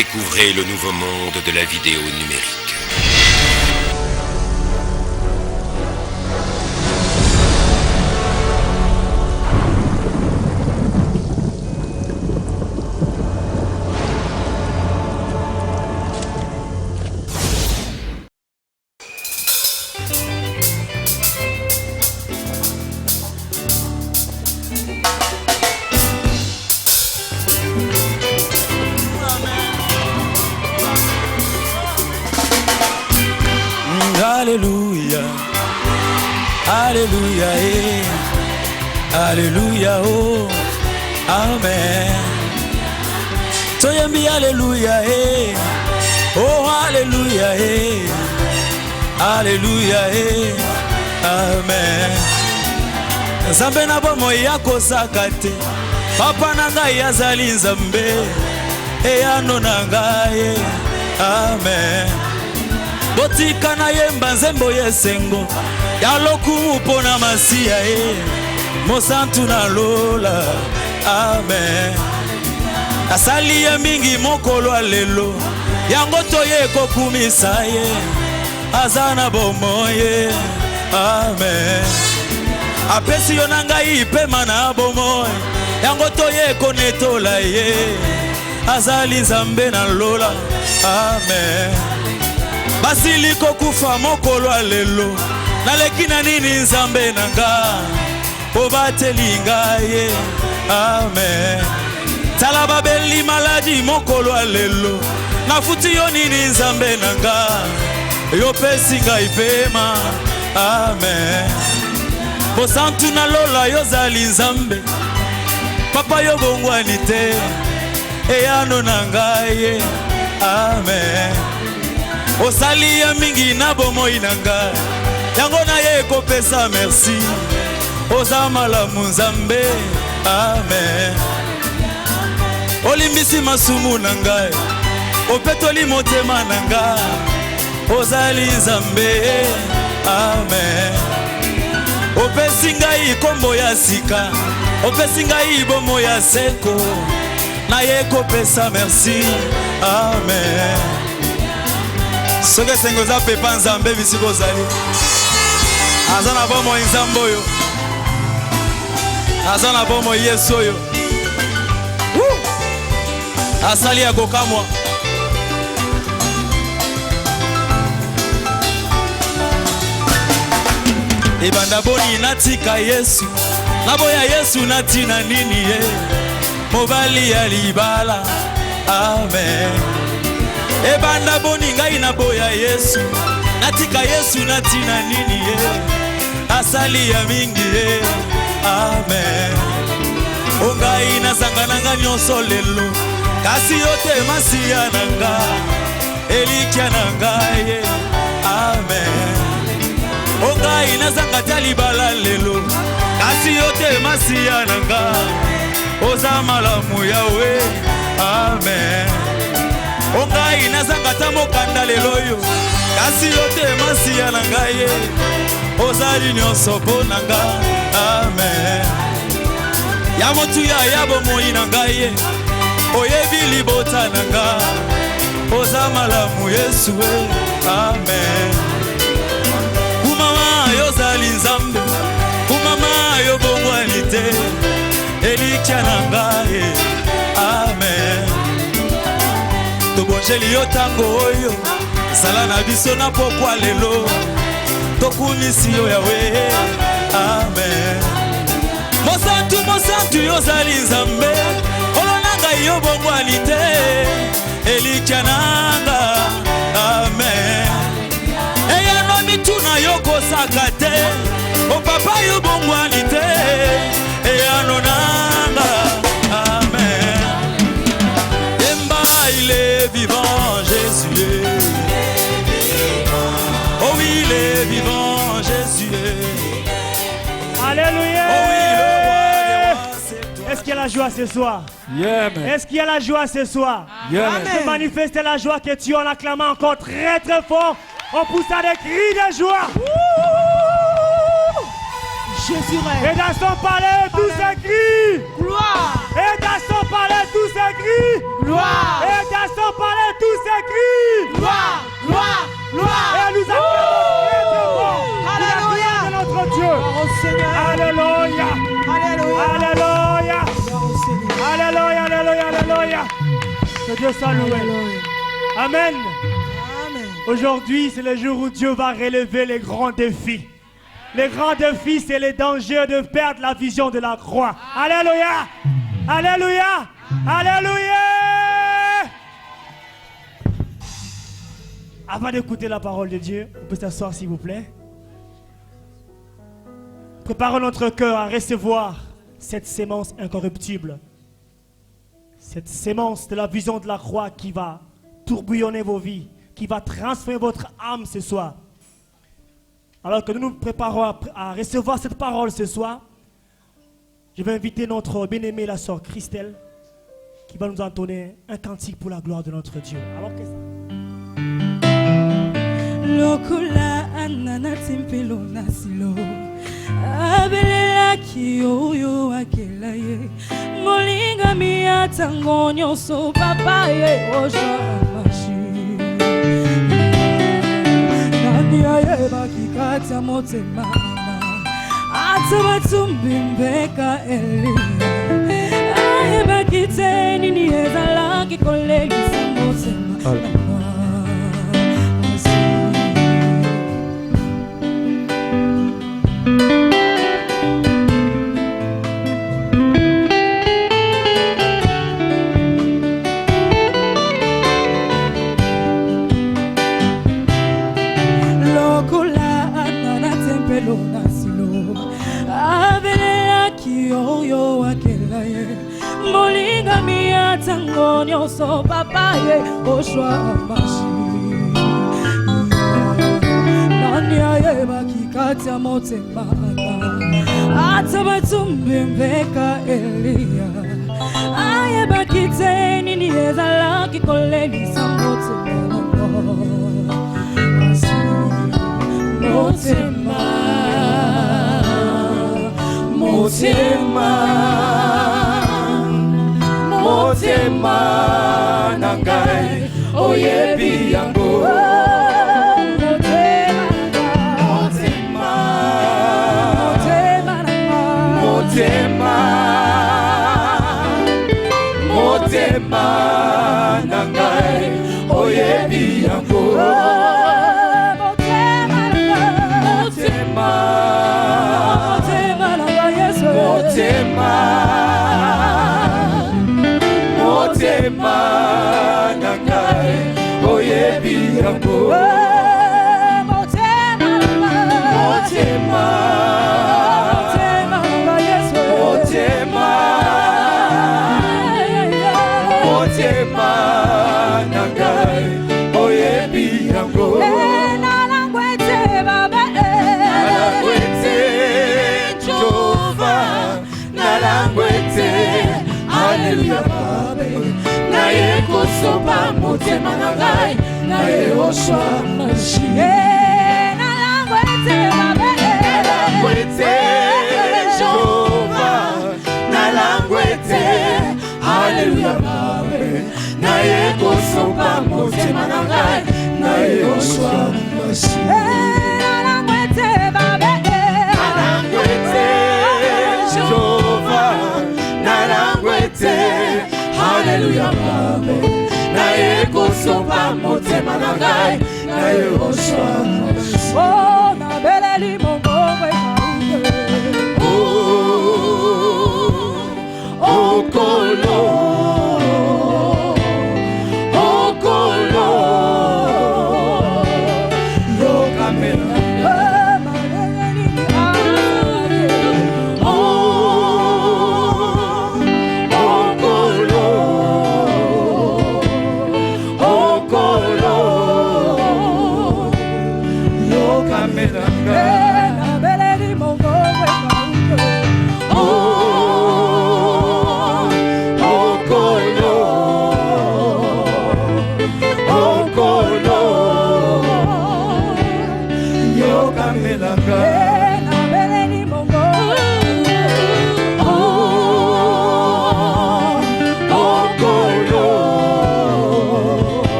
Découvrez le nouveau monde de la vidéo numérique. Alléluia, Alléluia, Alléluia, oh, Amen. Toyembi Alléluia, oh, Alléluia, Alléluia, Amen. Nzambe na bomo yako sakate, papa na ngai azali nzambe, eyano na ngai, Amen. Botika na yemba nzembo yesengo ya lokumu pona masiya mosantu na lola, amen. Asali ya mingi mokolo alelo yango toye kokumisa ye azana bomoye, amen. Apesi yo na ngai pema na bomoye yango toye konetola ye azali nzambe na lola, amen. Basiliko kufa mokolo alelo naleki na nini nzambe nanga obateli ngai, amen. Tala babeli maladi mokolo alelo nafuti yo nini nzambe nanga yopesi ngai pema, amen. Bosantu na lola yozali nzambe papa yo bongwani te eyano na ngai, amen. Osali ya mingi na bomoi na ngai yango na ye kopesa merci ozamala munzambe, amen. Olimbisi masumu na ngai opetoli motema na ngai ozali nzambe, amen. Opesi ngai kombo ya sika opesi ngai bomo ya seko na ye kopesa merci, amen. Soke sengo za pepa nzambe bisiko zali azana bomo nzambo yo azana bomo yeso yo asali ya kokamwa ibanda boni natika Yesu naboya Yesu natina nini ye mobali ya libala, amen. Ebanda boni ngai na boya Yesu natika Yesu natina nini ye asali ya mingi ye, amen. Ongai na sangana nyonso lelo kasi yote masiya nanga elikia nanga ye, amen. Ongai na sangata libala lelo kasi yote masiya nanga ozamala muyawe, amen. Ongai nazangata mokanda leloyo kasi yote masiya na ngai ozali nyonso po na ngai, amen. Ya motu ya bomoi na ngai oyebi libota na ngai ozamalamu Yesu, amen. Kumama yozali nzambe kumama yo bongwani te elikia na ngai, amen. Tobonjeli yo tango oyo sala na biso na pokwa lelo tokumisi yo yawe, amen. Mosantu mosantu yozali nzambe olona ngai yo bongwani te elikia nanga, amen. Eyano mituna yo kosaka te o papa yo bongwani te eyano nanga, amen. Il est vivant, Jésus. Oh oui, il est vivant, Jésus. Alléluia. Oh oui, le roi, c'est toi. Est-ce qu'il y a la joie ce soir? Yeah, man. Est-ce qu'il y a la joie ce soir? Yeah, Amen. Manifestez la joie que tu as en acclamant encore très très fort. On pousse à des cris de joie. Jésus règne. Et dans son palais, tous ces cris. Gloire. Et dans son palais, tous ces cris. Gloire. Et dans son palais. Que Dieu soit loué. Amen. Amen. Aujourd'hui, c'est le jour où Dieu va relever les grands défis. Les grands défis, c'est les dangers de perdre la vision de la croix. Alléluia. Alléluia. Alléluia. Avant d'écouter la parole de Dieu, on peut s'asseoir s'il vous plaît. Préparons notre cœur à recevoir cette sémence incorruptible. Cette sémence de la vision de la croix qui va tourbillonner vos vies, qui va transformer votre âme ce soir. Alors que nous nous préparons à recevoir cette parole ce soir, je vais inviter notre bien-aimée, la sœur Christelle, qui va nous entonner un cantique pour la gloire de notre Dieu. Alors que Lokula anana timpelo nasilo abelela kiyo akelaye molinga miata ngonyo so papaye osha mashi nani aye bakikata motema atabatumbi mbeka elia aye bakiteni ni ezala kikolegi motema molinga miata ngonyo so papaye oshwa mashi nani aye bakikata motema atabatumbi mbeka elia aye bakiteni ni ezala kikoleni sa motema motema motema motema nangai oyebi yango motema motema motema nangai oyebi yango motema motema motema nangai oyebi yango motema motema motema nangai oyebi yango nalangwete baba nalangwete Jehova nalangwete Hallelujah naye kosopa motema nangai naye osha mashi nalangwete baba nalangwete Jehova nalangwete Hallelujah naye kosopa motema nangai naye osha mashi nalangwete baba nalangwete Jehova nalangwete Hallelujah naye kosopa motema nangai naye osha oh nabeleli mongwe oh kolo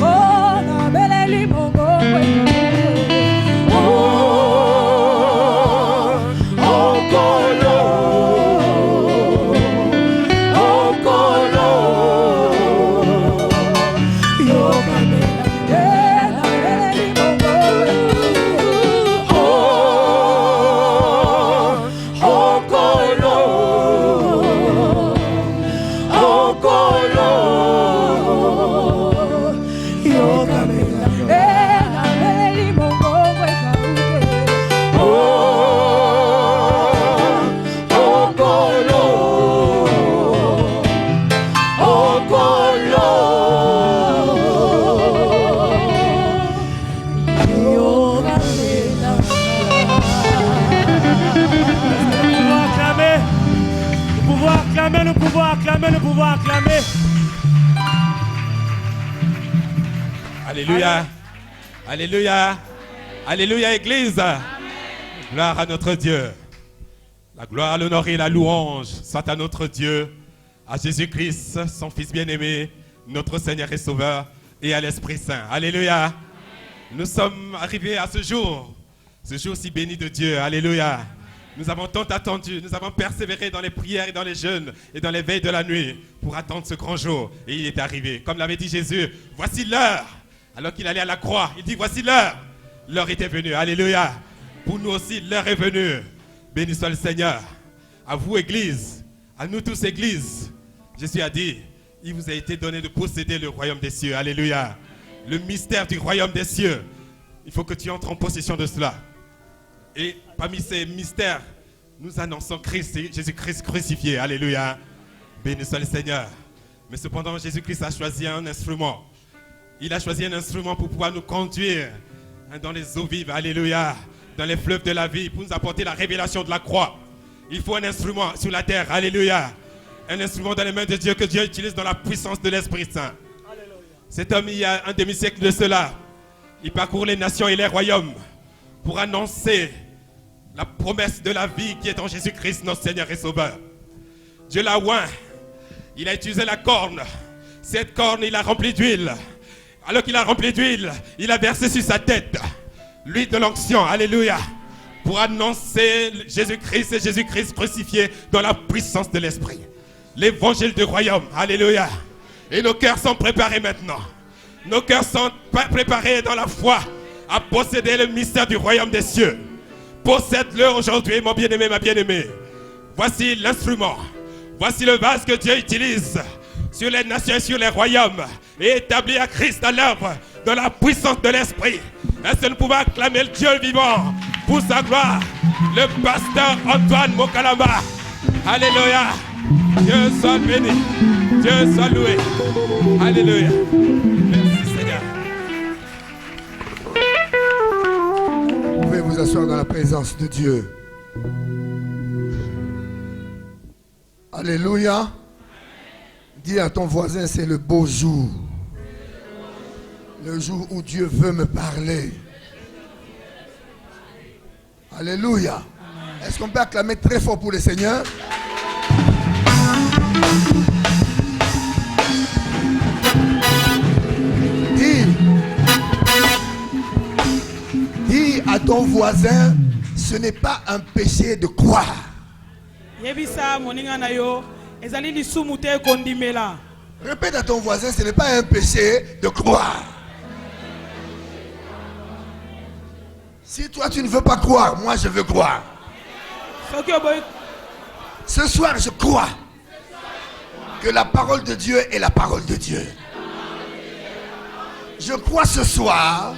Oh, na beleli mongo. Nous pouvons acclamer. Alléluia. Alléluia. Alléluia, Église. Gloire à notre Dieu. La gloire, l'honneur et la louange soit à notre Dieu, à Jésus-Christ, son Fils bien-aimé, notre Seigneur et Sauveur, et à l'Esprit Saint. Alléluia. Nous sommes arrivés à ce jour si béni de Dieu. Alléluia. Nous avons tant attendu, nous avons persévéré dans les prières et dans les jeûnes et dans les veilles de la nuit pour attendre ce grand jour. Et il est arrivé. Comme l'avait dit Jésus, voici l'heure. Alors qu'il allait à la croix, il dit voici l'heure. L'heure était venue. Alléluia. Pour nous aussi, l'heure est venue. Béni soit le Seigneur. À vous, Église, à nous tous, Église. Jésus a dit, il vous a été donné de posséder le royaume des cieux. Alléluia. Le mystère du royaume des cieux. Il faut que tu entres en possession de cela. Et parmi ces mystères, nous annonçons Christ, Jésus-Christ crucifié. Alléluia. Béni soit le Seigneur. Mais cependant, Jésus-Christ a choisi un instrument. Il a choisi un instrument pour pouvoir nous conduire dans les eaux vives. Alléluia. Dans les fleuves de la vie, pour nous apporter la révélation de la croix. Il faut un instrument sur la terre. Alléluia. Un instrument dans les mains de Dieu que Dieu utilise dans la puissance de l'Esprit Saint. Alléluia. Cet homme, il y a un demi-siècle de cela, il parcourt les nations et les royaumes pour annoncer la promesse de la vie qui est en Jésus-Christ, notre Seigneur et Sauveur. Dieu l'a oint. Il a utilisé la corne. Cette corne, il a rempli d'huile. Alors qu'il a rempli d'huile, il a versé sur sa tête l'huile de l'onction. Alléluia. Pour annoncer Jésus-Christ et Jésus-Christ crucifié dans la puissance de l'Esprit. L'évangile du royaume. Alléluia. Et nos cœurs sont préparés maintenant. Nos cœurs sont préparés dans la foi à posséder le mystère du royaume des cieux. Possède-le aujourd'hui, mon bien-aimé, ma bien-aimée. Voici l'instrument. Voici le vase que Dieu utilise sur les nations et sur les royaumes et établi à Christ à l'œuvre de la puissance de l'Esprit. Est-ce que nous pouvons acclamer le Dieu vivant pour sa gloire? Le pasteur Antoine Mokalamba. Alléluia. Dieu soit béni. Dieu soit loué. Alléluia. Merci Seigneur. Vous pouvez vous asseoir dans la présence de Dieu. Alléluia. Dis à ton voisin, c'est le beau jour. Le jour où Dieu veut me parler. Alléluia. Est-ce qu'on peut acclamer très fort pour le Seigneur? Dis à ton voisin, ce n'est pas un péché de croire. Répète à ton voisin, ce n'est pas un péché de croire. Si toi tu ne veux pas croire, moi je veux croire. Ce soir je crois que la parole de Dieu est la parole de Dieu. Je crois ce soir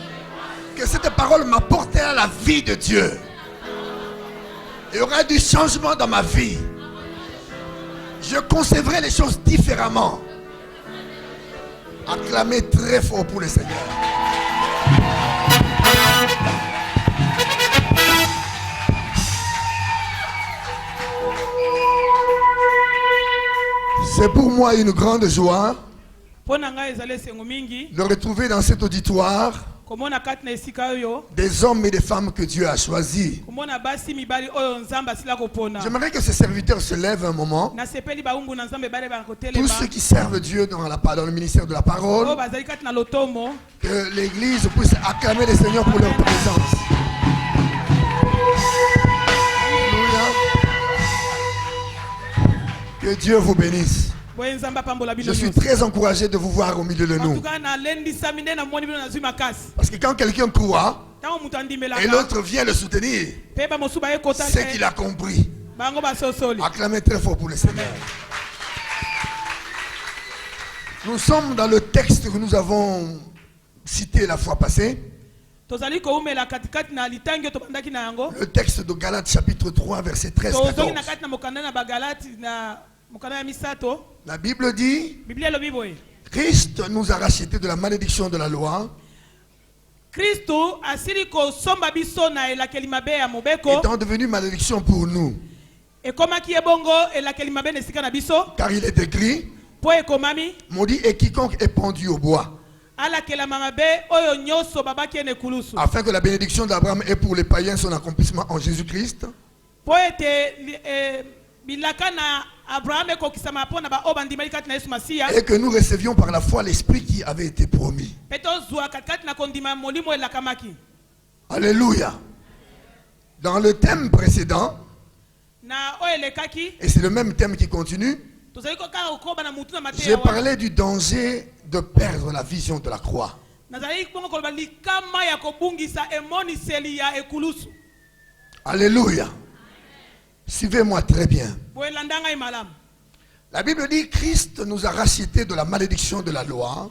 que cette parole m'apportera la vie de Dieu. Il y aura du changement dans ma vie. Je concevrai les choses différemment. Acclamez très fort pour le Seigneur. C'est pour moi une grande joie de retrouver dans cet auditoire des hommes et des femmes que Dieu a choisis. J'aimerais que ces serviteurs se lèvent un moment. Tous ceux qui servent Dieu dans le ministère de la parole, que l'église puisse acclamer les Seigneurs pour leur présence. Que Dieu vous bénisse. Je suis très encouragé de vous voir au milieu de nous. Parce que quand quelqu'un croit et l'autre vient le soutenir, c'est qu'il a compris. Acclamez très fort pour le Seigneur. Nous sommes dans le texte que nous avons cité la fois passée. Le texte de Galates chapitre 3 verset 13-14. La Bible dit, Christ nous a rachetés de la malédiction de la loi, étant devenu malédiction pour nous. Car il est écrit, maudit est quiconque est pendu au bois. Afin que la bénédiction d'Abraham ait pour les païens son accomplissement en Jésus-Christ. Et que nous recevions par la foi l'esprit qui avait été promis. Alléluia. Dans le thème précédent, et c'est le même thème qui continue, j'ai parlé du danger de perdre la vision de la croix. Alléluia. Suivez-moi très bien. La Bible dit Christ nous a rachetés de la malédiction de la loi.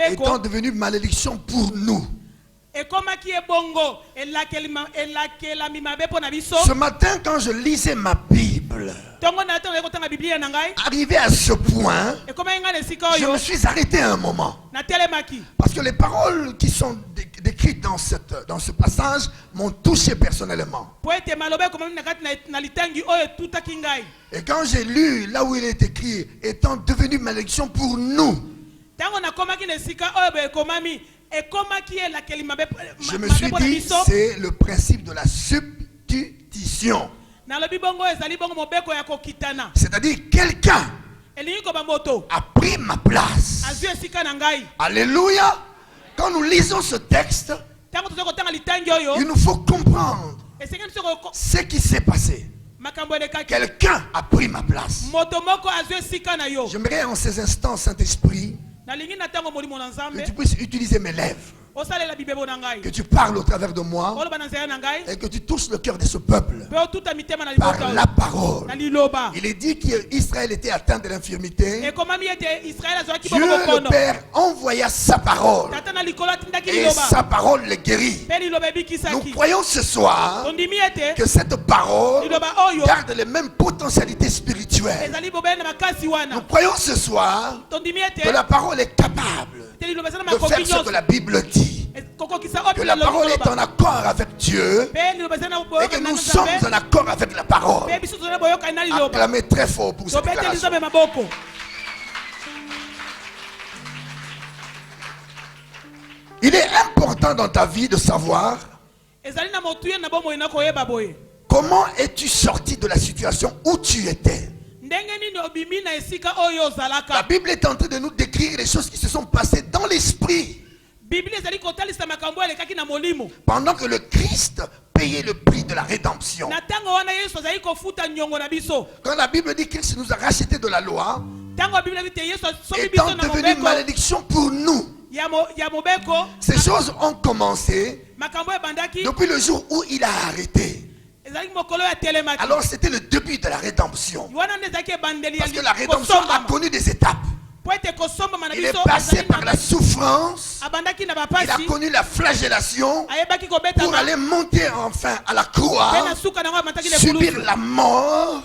Étant devenu malédiction pour nous. Ce matin, quand je lisais ma Bible, arrivé à ce point, je me suis arrêté un moment. Parce que les paroles qui sont décrites dans ce passage m'ont touché personnellement. Et quand j'ai lu là où il est écrit, étant devenu malédiction pour nous, je me suis dit, c'est le principe de la substitution. C'est-à-dire quelqu'un a pris ma place. Alléluia. Quand nous lisons ce texte, il nous faut comprendre ce qui s'est passé. Quelqu'un a pris ma place. J'aimerais en ces instants, Saint-Esprit, que tu puisses utiliser mes lèvres, que tu parles au travers de moi et que tu touches le cœur de ce peuple par la parole. Il est dit qu'Israël était atteint de l'infirmité. Dieu le Père envoya sa parole et sa parole les guérit. Nous croyons ce soir que cette parole garde les mêmes potentialités spirituelles. Nous croyons ce soir que la parole est capable de faire ce que la Bible dit. Que la parole est en accord avec Dieu et que nous sommes en accord avec la parole. Acclamez très fort pour cette déclaration. Il est important dans ta vie de savoir comment es-tu sorti de la situation où tu étais. La Bible est en train de nous décrire les choses qui se sont passées dans l'esprit. Pendant que le Christ payait le prix de la rédemption. Quand la Bible dit que Christ nous a rachetés de la loi, étant devenu malédiction pour nous. Ces choses ont commencé depuis le jour où il a arrêté. Alors c'était le début de la rédemption. Parce que la rédemption a connu des étapes. Il est passé par la souffrance. Il a connu la flagellation pour aller monter enfin à la croix, subir la mort.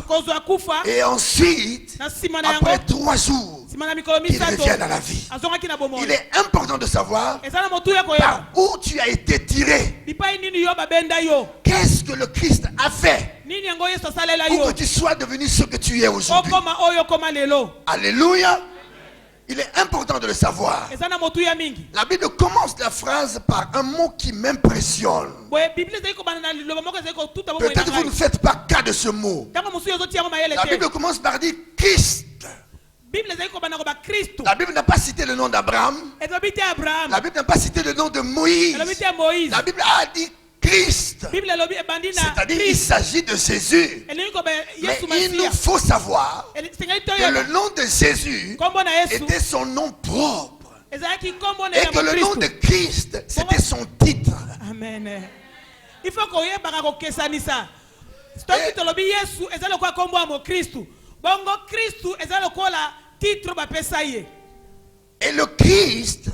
Et ensuite, après 3 jours, il revient à la vie. Il est important de savoir par où tu as été tiré. Qu'est-ce que le Christ a fait pour que tu sois devenu ce que tu es aujourd'hui. Alléluia. Il est important de le savoir. eza na motu ya mingi. La Bible commence la phrase par un mot qui m'impressionne. Boye Bible ezali kobana na liloba moko ezali kotuta boye Peut-être vous ne faites pas cas de ce mot. Tango mosu ezoti yango mayele La te. Bible commence par dire Christ. Bible ezali kobana ko ba Kristo. La Bible n'a pas cité le nom d'Abraham. Elobi te Abraham. La Bible n'a pas cité le nom de Moïse. Elobi te Moïse. La Bible a dit Christ. Bible elobi ebandi na C'est-à-dire qu'il s'agit de Jésus. elingi koba Mais Yesu il nous Masiya. faut savoir Elingi que le nom de Jésus kombo na Yesu était son nom propre. ezalaki kombo na Et ya que le nom de Kristo. Christ, c'était son titre. Amen. Il faut koyebaka kokesanisa. Stoki tolobi Yesu eza lokola kombo ya Kristo. Bongo Kristo eza lokola titre bapesa ye. Et le Christ,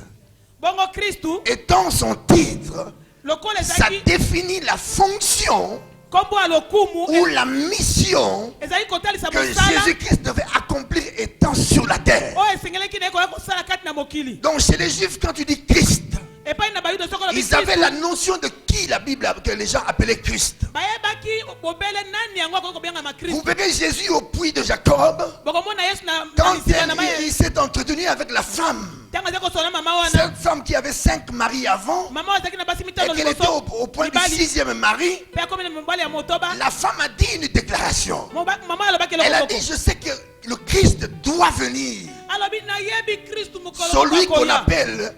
Bongo Kristo étant son titre, lokola ça ezalaki définit la fonction kombo ya lokumu ou la mission ezali kotalisa que mosala Jésus-Christ devait accomplir étant sur la terre. oyo esengelaki na ye koya kosala kati na mokili. Donc chez les Juifs, quand tu dis Christ, Epai na bayuda soko lobi ils avaient la Kristo notion de qui la Bible, que les gens appelaient Christ. bayebaki bobele nani yango akoki kobenga Vous Kristo. verrez Jésus au puits de Jacob, Bokomona Yesu na quand lisika na il s'est entretenu avec la femme. ntango azali kosola mama wana Cette femme qui avait 5 maris avant, mama oyo azalaki na basi et mitano qu'elle était liboso au point du mibali 6e mari, mpe akomi na mobali ya motoba. la femme a dit une déclaration. Mama alobaki Elle a eloko dit, moko je sais que le Christ doit venir. alobi nayebi Kristo mokolo Celui qu'on akoya. appelle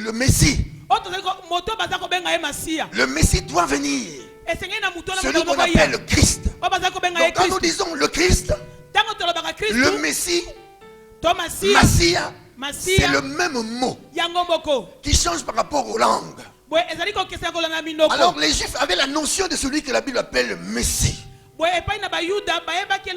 le Messie. oyo tozali motoba aza kobenga ye masiya Le Messie doit venir. esengeli na moto wana Celui mokolo qu'on moko ya appelle le Christ. oyo bazali kobenga ye Donc quand nous Kristo. disons le Christ, Ntango tolobaka le Kristo Messie, to masiya Massia, c'est masiya le même mot yango moko qui change par rapport aux langues. boye ezali kokesa kolanda minoko. Alors les Juifs avaient la notion de celui que la Bible appelle le Messie. boye epai na bayuda bayebaki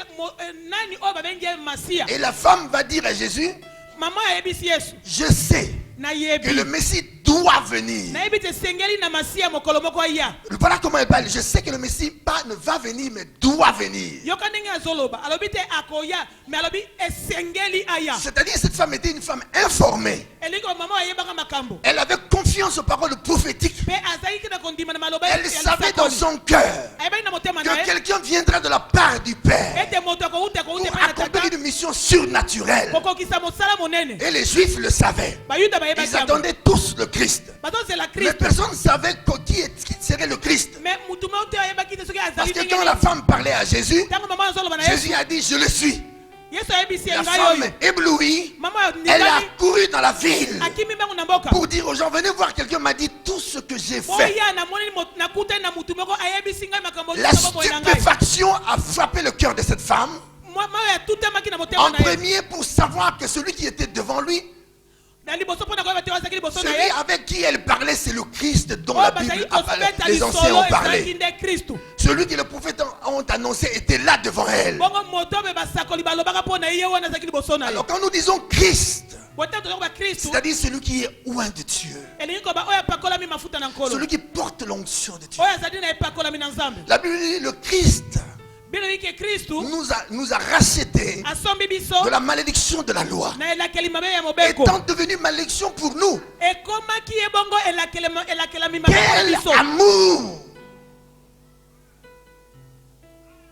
nani oyo babengi ye masiya. Et la femme va dire à Jésus, mama ayebisi Yesu je sais que nayebi le Messie doit venir. nayebi te esengeli na masiya mokolo moko aya. Voilà comment elle parle. Je sais que le Messie pas ne va venir, mais doit venir. yoka ndenge azoloba alobi te akoya me alobi esengeli aya. C'est-à-dire cette femme était une femme informée. elingi mama ayebaka makambo Elle avait confiance aux paroles prophétiques. mpe azalaki na kondima na maloba Elle savait dans son cœur ayebaki na motema na que ye quelqu'un viendra de la part du Père ete moto akouta pour epai na accomplir tata une mission surnaturelle. kokokisa mosala monene. Et les Juifs le savaient. bayuda Ils bayebaki yango attendaient tous le Christ. bazozela Mais Kristo personne ne savait qui serait le Christ. me mutu mo te ayebaki te soki Parce azali que ndenge quand la nini. femme parlait à Jésus, ntango mama azoloba na Jésus Yesu a dit, je le suis. Yesu ayebisi La ngai femme oyo éblouie, mama elle a ningani couru dans la ville akimi mbangu na mboka pour dire aux gens, venez voir, quelqu'un m'a dit tout ce que j'ai fait. oya namoni nakutani na mutu moko ayebisi ngai makambo La nyonso boye na ngai. stupéfaction a frappé le cœur de cette femme. mama oyo atutamaki na motema En na ye premier, pour savoir que celui qui était devant lui, na liboso mpo na koyeba te azalaki liboso na celui ye avec qui elle parlait, c'est le Christ dont oyo la bazali Bible, kosepeta les anciens lisolo ont ezalaki parlé. nde Kristo. Celui que les prophètes ont annoncé était là devant elle. bongo moto oyo basakoli balobaka mpo na ye wana azalaki liboso na ye Alors quand nous disons Christ, botata tozokoba Kristo c'est-à-dire celui qui est loin de Dieu, elingi koba oyo apakolami mafuta na nkolo celui qui porte l'onction de Dieu. oyo azali na epakolami na nzambe La Bible dit le Christ bilobi ke Kristu nous a rachetés asombi biso de la malédiction de la loi, na elakeli mabe ya mobeko étant devenu malédiction pour nous. ekomaki ye bongo elakelami mabe ya Quel biso. amour!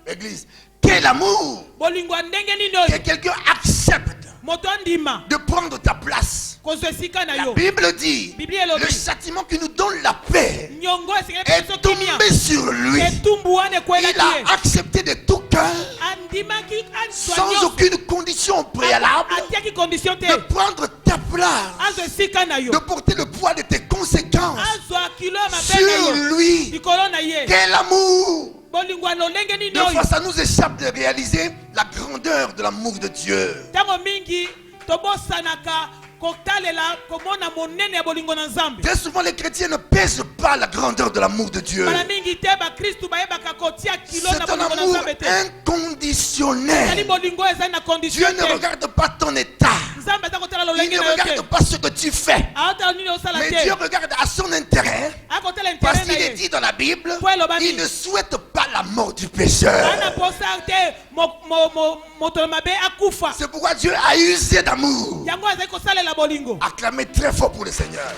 Église, quel amour bolingo ya ndenge nini que oyo quelqu'un accepte moto andima de prendre ta place. kozwa esika na La yo Bible dit, Biblia elobi le châtiment qui nous donne la paix nyongo esengeli est biso kimia tombé sur lui. etumbu wana Il ekwelaki ye a accepté de tout cœur, andimaki azwa sans nyonso aucune condition préalable, atiaki condition te de prendre ta place, azwa esika na yo de porter le poids de tes conséquences azwa kilo ya mabe na yo sur lui. likolo na ye Quel amour! bolingo ya lolenge nini Des oyo fois, ça nous échappe de réaliser la grandeur de l'amour de Dieu. ntango mingi tobosanaka kotalela komona monene ya bolingo na nzambe. Très souvent, les chrétiens ne pèsent pas la grandeur de l'amour de Dieu. Bala mingi te bakristu bayebaka kotia kilo na C'est un bolingo na amour nzambe te. Ezali inconditionnel. bolingo ezali na Dieu condition ne te. regarde pas ton état. Nzambe aza kotala Il lolenge ne na yo regarde te. pas ce que tu fais. Aotala nini osala Mais te. Dieu regarde à son intérêt. Akotala Parce intérêt na qu'il est ye. dit dans la Bible, Po eloba il nini? ne souhaite pas la mort du pécheur. Ana posa te moto na mabe akufa. C'est pourquoi Dieu a usé d'amour. Yango azali kosalela bolingo. Acclamez très fort pour le Seigneur.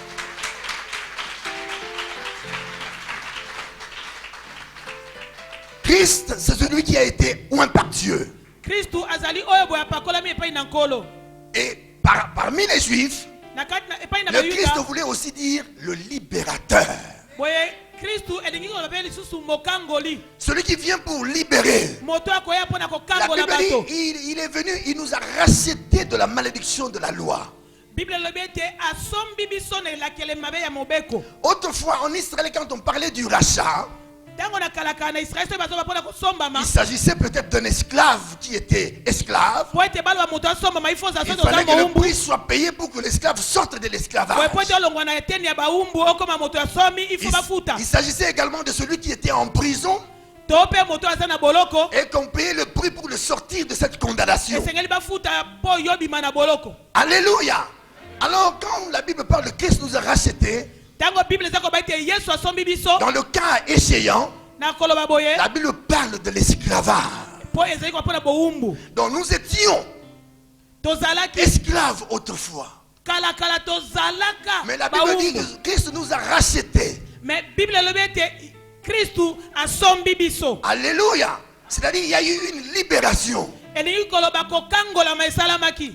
Christ, c'est celui qui a été oint par Dieu. Kristu azali oyo boya pakolami epai na nkolo. Et parmi les Juifs, le Christ voulait aussi dire le libérateur. Celui qui vient pour libérer. La Bible dit, il est venu, il nous a rachetés de la malédiction de la loi. Autrefois en Israël, quand on parlait du rachat, il s'agissait peut-être d'un esclave qui était esclave. Il fallait que le prix soit payé pour que l'esclave sorte de l'esclavage. Il s'agissait également de celui qui était en prison et qu'on payait le prix pour le sortir de cette condamnation. Alléluia. Alors quand la Bible parle de Christ nous a rachetés, dans le cas échéant, la Bible parle de l'esclavage. Donc nous étions esclaves autrefois. Mais la Bible dit que Christ nous a rachetés. Alléluia. C'est-à-dire qu'il y a eu une libération.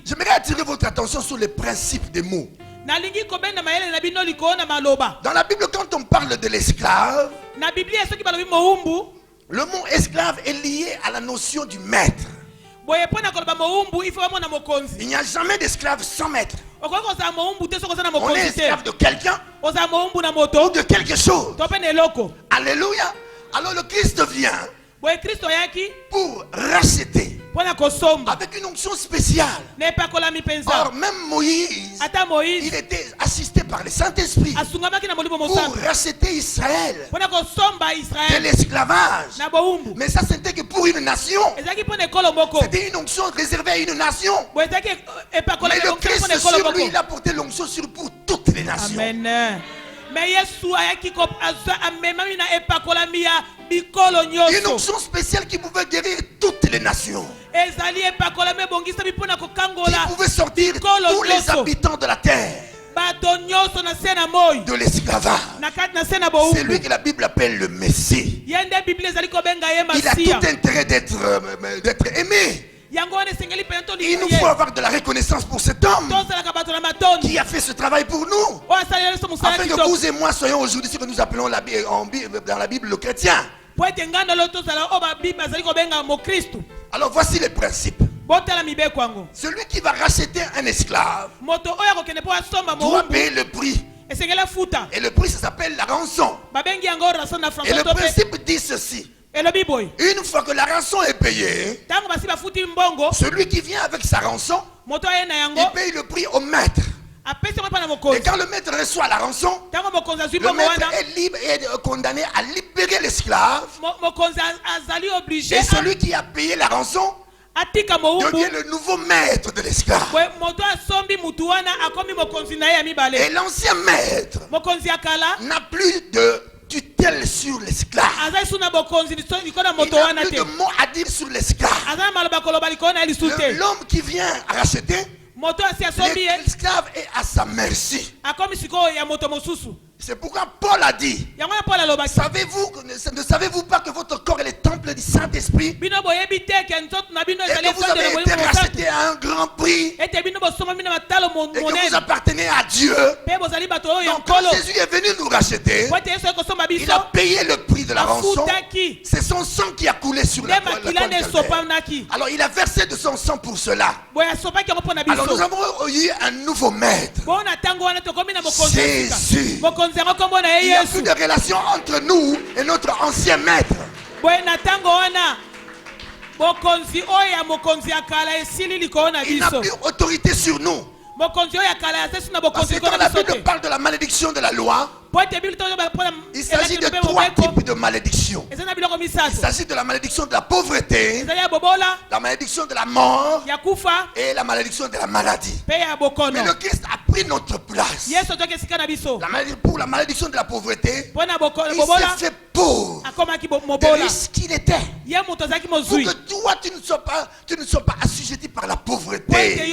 J'aimerais attirer votre attention sur les principes des mots. Dans la Bible, quand on parle de l'esclave, le mot esclave est lié à la notion du maître. Il n'y a jamais d'esclave sans maître. On est esclave de quelqu'un ou de quelque chose. Alléluia. Alors le Christ vient pour racheter avec une onction spéciale. Or même Moïse, il était assisté par le Saint-Esprit pour racheter Israël de l'esclavage. Mais ça c'était que pour une nation. C'était une onction réservée à une nation. Mais le Christ sur lui, il a porté l'onction sur pour toutes les nations. Amen. Une onction spéciale qui pouvait guérir toutes les nations. Qui pouvait sortir tous les habitants de la terre de l'esclavage. C'est lui que la Bible appelle le Messie. Il a tout intérêt d'être aimé. Il nous faut avoir de la reconnaissance pour cet homme qui a fait ce travail pour nous, afin que vous et moi soyons aujourd'hui ce que nous appelons dans la Bible le chrétien. Alors voici les principes. Celui qui va racheter un esclave doit payer le prix. Et le prix ça s'appelle la rançon. Et le principe dit ceci: une fois que la rançon est payée, celui qui vient avec sa rançon, il paye le prix au maître. Et quand le maître reçoit la rançon, le maître est libre et est condamné à libérer l'esclave. Et celui qui a payé la rançon devient le nouveau maître de l'esclave. Et l'ancien maître n'a plus de tutelle sur l'esclave. Il n'a plus de mots à dire sur l'esclave. L'homme qui vient racheter, l'esclave est à sa merci. C'est pourquoi Paul a dit: ne savez-vous pas que votre corps est le temple du Saint-Esprit et que vous avez été racheté à un grand prix et que vous appartenez à Dieu? Donc quand Jésus est venu nous racheter, il a payé le prix de la rançon. C'est son sang qui a coulé sur la croix. Alors il a versé de son sang pour cela. Alors nous avons eu un nouveau maître, Jésus. Il n'y a plus de relation entre nous et notre ancien maître. Il n'a plus autorité sur nous. Parce que quand la Bible parle de la malédiction de la loi, il s'agit de trois types de malédictions. Il s'agit de la malédiction de la pauvreté, la malédiction de la mort et la malédiction de la maladie. Mais le Christ a pris notre place. Pour la malédiction de la pauvreté, il s'est fait pauvre de riche qu'il était, pour que toi tu ne sois pas assujetti par la pauvreté.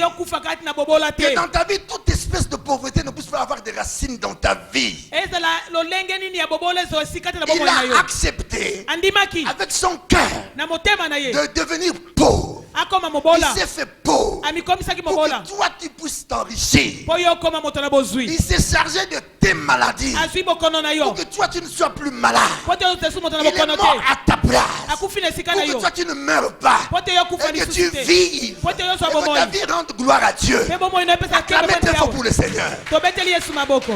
Que dans ta vie toute espèce de pauvreté ne puisse veut avoir des racines dans ta vie. ezala lolenge nini ya bobolezo esikate na Il bomoi na a yo accepté andimaki avec son cœur na motema na ye de devenir pauvre. akoma Il mobola s'est fait pauvre amikomisaki pour mobola que toi tu puisses t'enrichir. mpo yo okoma moto na bozwi Il s'est chargé de tes maladies azwi bokono na yo pour que toi tu ne sois plus malade. mpo te otesu moto na Il est bokono mort te à ta place akufi na esika pour na que yo toi tu ne meurs pas mpo te yo kufa et que lisusu tu te vives mpo te yo et zwa que ta bomoi vie rende gloire à Dieu. mpe bomoi no epesa kembe Acclamez mpo très fort yawe pour le Seigneur. tobeteli yesu maboko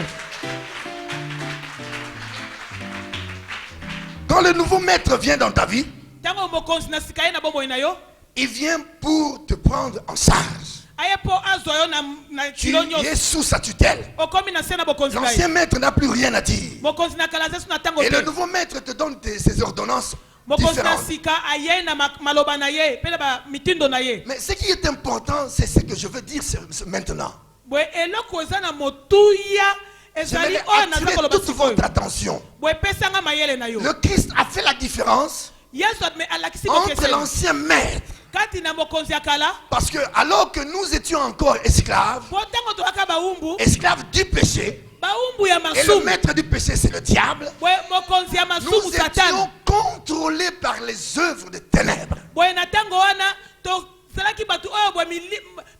Quand le nouveau maître vient dans ta vie, ntango mokonzi na sika ye na bomoi na yo il vient pour te prendre en charge. aye mpo azwa yo na Tu kilo nyonso es sous sa tutelle. okomi na se na bokonzi na L'ancien ye maître n'a plus rien à dire. mokonzi na kala zesu na ntango Et le te nouveau maître te donne ses ordonnances mokonzi na différentes. sika aye na maloba na ye mpe na bamitindo na ye Mais ce qui est important, c'est ce que je veux dire maintenant. boye eloko eza na motuya ezali J'aimerais oyo naza attirer koloba toute sikoyo votre attention. boye pesanga mayele na yo Le Christ a fait la différence yesu alakisi entre bokeseni l'ancien maître. kati na mokonzi ya kala Parce que alors que nous étions encore esclaves, po ntango tozalaka bawumbu esclaves du péché, bawumbu ya et le masumu maître du péché c'est le diable, boye mokonzi ya nous masumu satani étions contrôlés par les œuvres de ténèbres. boye na ntango wana tozalaki bato oyo boye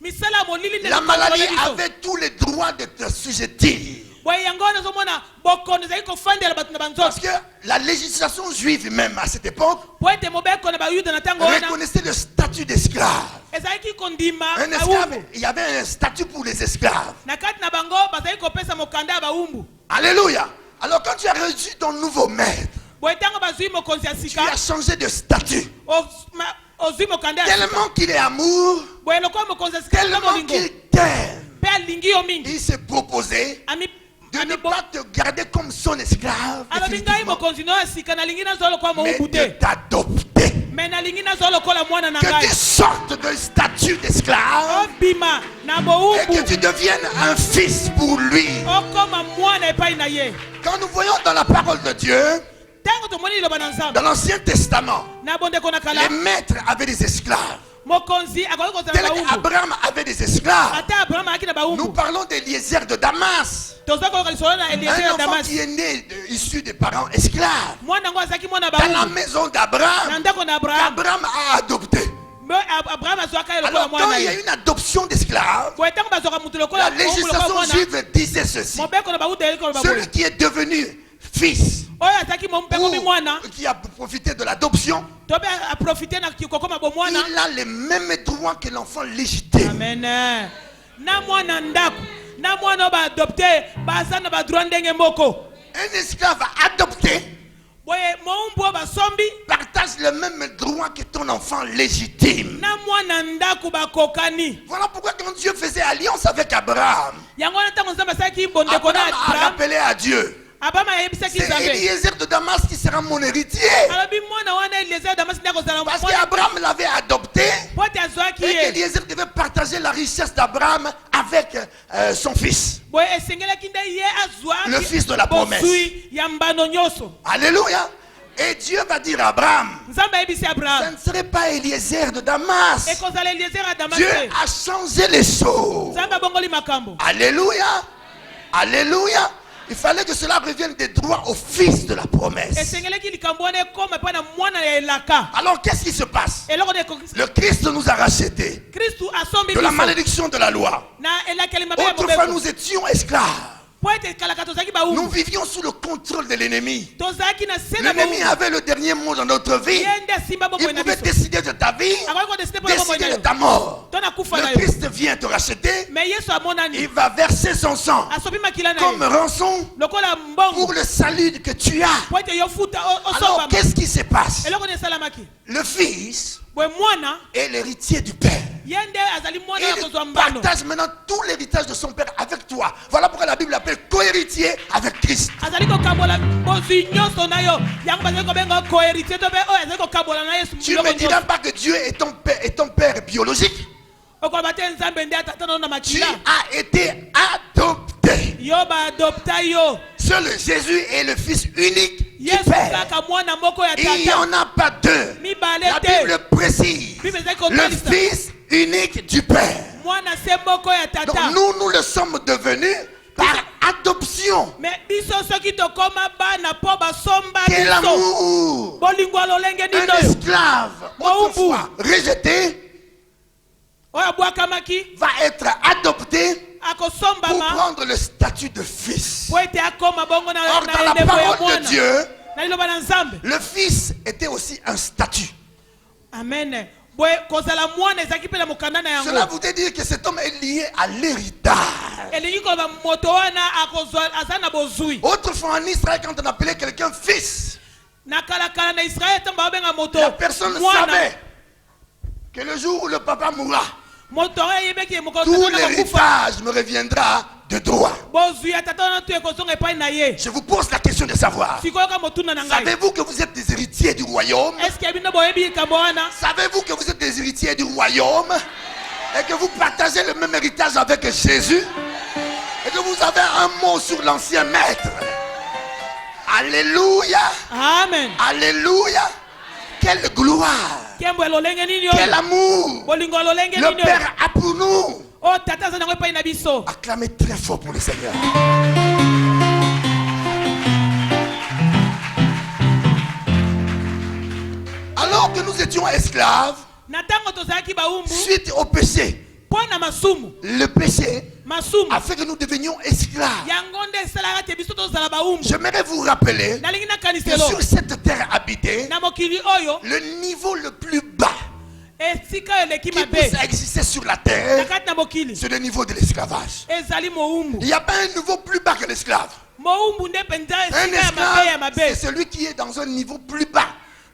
misala ya molili nde La maladie biso. avait tous les droits de te sujettir. boye yango wana ozomona bokono ezali kofandela bato na Parce banzoto que la législation juive même à cette époque po ete mobeko na bayuda na ntango wana reconnaissait le statut d'esclave. ezalaki kondima Un esclave, bawumbu il y avait un statut pour les esclaves. na kati na bango bazali kopesa mokanda ya bawumbu Alléluia. Alors quand tu as reçu ton nouveau maître, boye ntango bazwi mokonzi ya tu sika as changé de statut. ozwi mokanda ya sika Tellement qu'il est amour, boye lokola mokonzi ya sika aza tellement molingo qu'il t'aime. mpe alingi yo mingi Il s'est proposé de ne pas te garder comme son esclave, alobi ngai définitivement, mokonzi no ya sika nalingi nazwa lokola mais mowumbu de te t'adopter. me nalingi nazwa lokola mwana na Que ngai tu sortes de statut d'esclave obima na et bowumbu que tu deviennes un fils pour lui. okoma mwana epai na ye Quand nous voyons dans la parole de Dieu, ntango tomoni liloba na nzambe dans l'Ancien Testament, na bondeko na les kala maîtres avaient des esclaves. mokonzi akoki kozala Tel bawumbu qu'Abraham avait des esclaves. ata abraham ayaki na Nous bawumbu parlons d'Eliezer de Damas. toza koloka lisolo na eliezer Un ya enfant qui damasi est né issu des parents esclaves. mwana yango azalaki mwana Dans la bawumbu maison na d'Abraham, ndako na abraham qu'Abraham a adopté. me abraham azwaka ye lokola Alors quand mwana il y a ye une adoption d'esclaves, boye ntango bazwaka motu la lokola bawumbu lokola législation mwana juive disait ceci. mobeko na bawuda yeli koloba Celui boye qui est devenu fils oyo azalaki mpe komi mwana ou qui a profité de l'adoption, to mpe aprofite na kokoma bomwana il a les mêmes droits que l'enfant légitime. amen na mwana ndako na mwana oyo baadopte baza na badroit ndenge moko Un esclave adopté boye mowumbu oyo basombi partage le même droit que ton enfant légitime. na mwana ndako bakokani Voilà pourquoi quand Dieu faisait alliance avec Abraham, yango wana ntango nzambe asalaki bondeko na Abraham a abraham rappelé à Dieu. abraham ayebisaki C'est nzambe Eliezer de Damas qui sera mon héritier. alobi mwana wana eliezer damasi nde akozala Parce mwana qu'Abraham l'avait adopté po ete azwaki et ye qu'Eliezer devait partager la richesse d'Abraham avec son fils. boye esengelaki nde ye Le fils de la promesse. bozwi ya mbano nyonso Alléluia. Et Dieu va dire à Abraham, nzambe ayebisi ça abraham ne serait pas Eliezer de Damas. ekozala eliezer ya damasi Dieu te a changé les choses. nzambe abongoli makambo Alléluia. Alléluia. Il fallait que cela revienne des droits au fils de la promesse. esengelaki likambo wana ekoma epai na mwana ya elaka Alors qu'est-ce qui se passe? eloko nde ekokisi Le Christ nous a rachetés kristu asombi de la biso malédiction de la loi. na elakeli mabe ya Autrefois, mobeko nous étions esclaves. po ete kalaka tozalaki Nous bawumbu vivions sous le contrôle de l'ennemi. tozalaki na se na L'ennemi bowumbu avait le dernier mot dans notre vie. ye nde asimba bomoi Il na pouvait biso décider de ta vie, akoki kodeside mpo na bomoi na décider de yo ta mort. to na kufa na Le yo Christ vient te racheter. me yesu amonani Il va verser son sang asobi makila na comme ye rançon lokola pour mbongo le salut que tu as. po ete yo futa Alors osombama qu'est-ce qui se passe? eloko nde esalamaki Le fils boye mwana est l'héritier du père. ye nde azali mwana ya Il kozwa mbano partage maintenant tout l'héritage de son père avec toi. Voilà pourquoi la Bible l'appelle co-héritier avec Christ. azali kokambola bozwi nyonso na yo yango bazali kobenga koheritier to mpe oyo azali kokambola na yesu Tu ne me diras pas que Dieu est ton père biologique. okoloba te nzambe nde atata nano na Tu makila as été adopté. yo baadopta yo Seul Jésus est le fils unique du yesu Père. kaka mwana moko ya Il n'y tata en a pas deux. mibale La te Bible précise. bible ezali Le kotalisa fils unique du Père. mwana se moko ya Donc tata nous le sommes devenus par dévotion. Mais biso soki tokoma bana po basomba Quel biso. amour! Bolingo lolenge Un nino yo. esclave, autrefois rejeté, Oya bwakamaki va être adopté akosomba pour ma. prendre le statut de fils. Po ete akoma bongo na Or, dans la ndeko ya parole de mwana. Dieu, Na liloba na Nzambe. le fils était aussi un statut. Amen. Boye kozala mwana ezaki pe na mokanda na Cela yango. voudrait dire que cet homme est lié à l'héritage. Elingi koloba moto wana akozwa aza na bozui. Autrefois en Israël, quand on appelait quelqu'un fils, Na kala kala na Israël tamba babenga moto. la personne mwana. savait que le jour où le papa mourra, Moto yebeki moko tout tata na kufa. l'héritage me reviendra de droit. Bozui atata na tu ekozonga epai na ye. Je vous pose la question de savoir. Sikoyo ka motuna na ngai. Savez-vous que vous êtes des héritiers du royaume? Est-ce que bino boyebi kambo wana? Savez-vous que vous êtes des héritiers du royaume? Et que vous partagez le même héritage avec Jésus? Et que vous avez un mot sur l'ancien maître? Alléluia! Amen. Alléluia! Quelle gloire! Kembo elolenge nini Quel yo? amour Bolingo lolenge le nini yo? Père a pour nous! Oh tata za nango epai na biso. Acclamez très fort pour le Seigneur. Alors que nous étions esclaves, Na tango tozalaki baumbu suite au péché, mpo na masumu. le péché Masumu. a fait que nous devenions esclaves. Yango nde esalaka te biso tozala baumbu. J'aimerais vous rappeler Nalingi que nakaniselo. sur cette terre habitée, Na mokili oyo le niveau le plus bas esika eleki qui mabe. puisse exister sur la Na terre, kati na mokili c'est le niveau de l'esclavage. ezali moumbu. Il n'y a pas un niveau plus bas que l'esclave. Moumbu nde penza Un esika ya mabe ya esclave, mabe. c'est celui qui est dans un niveau plus bas.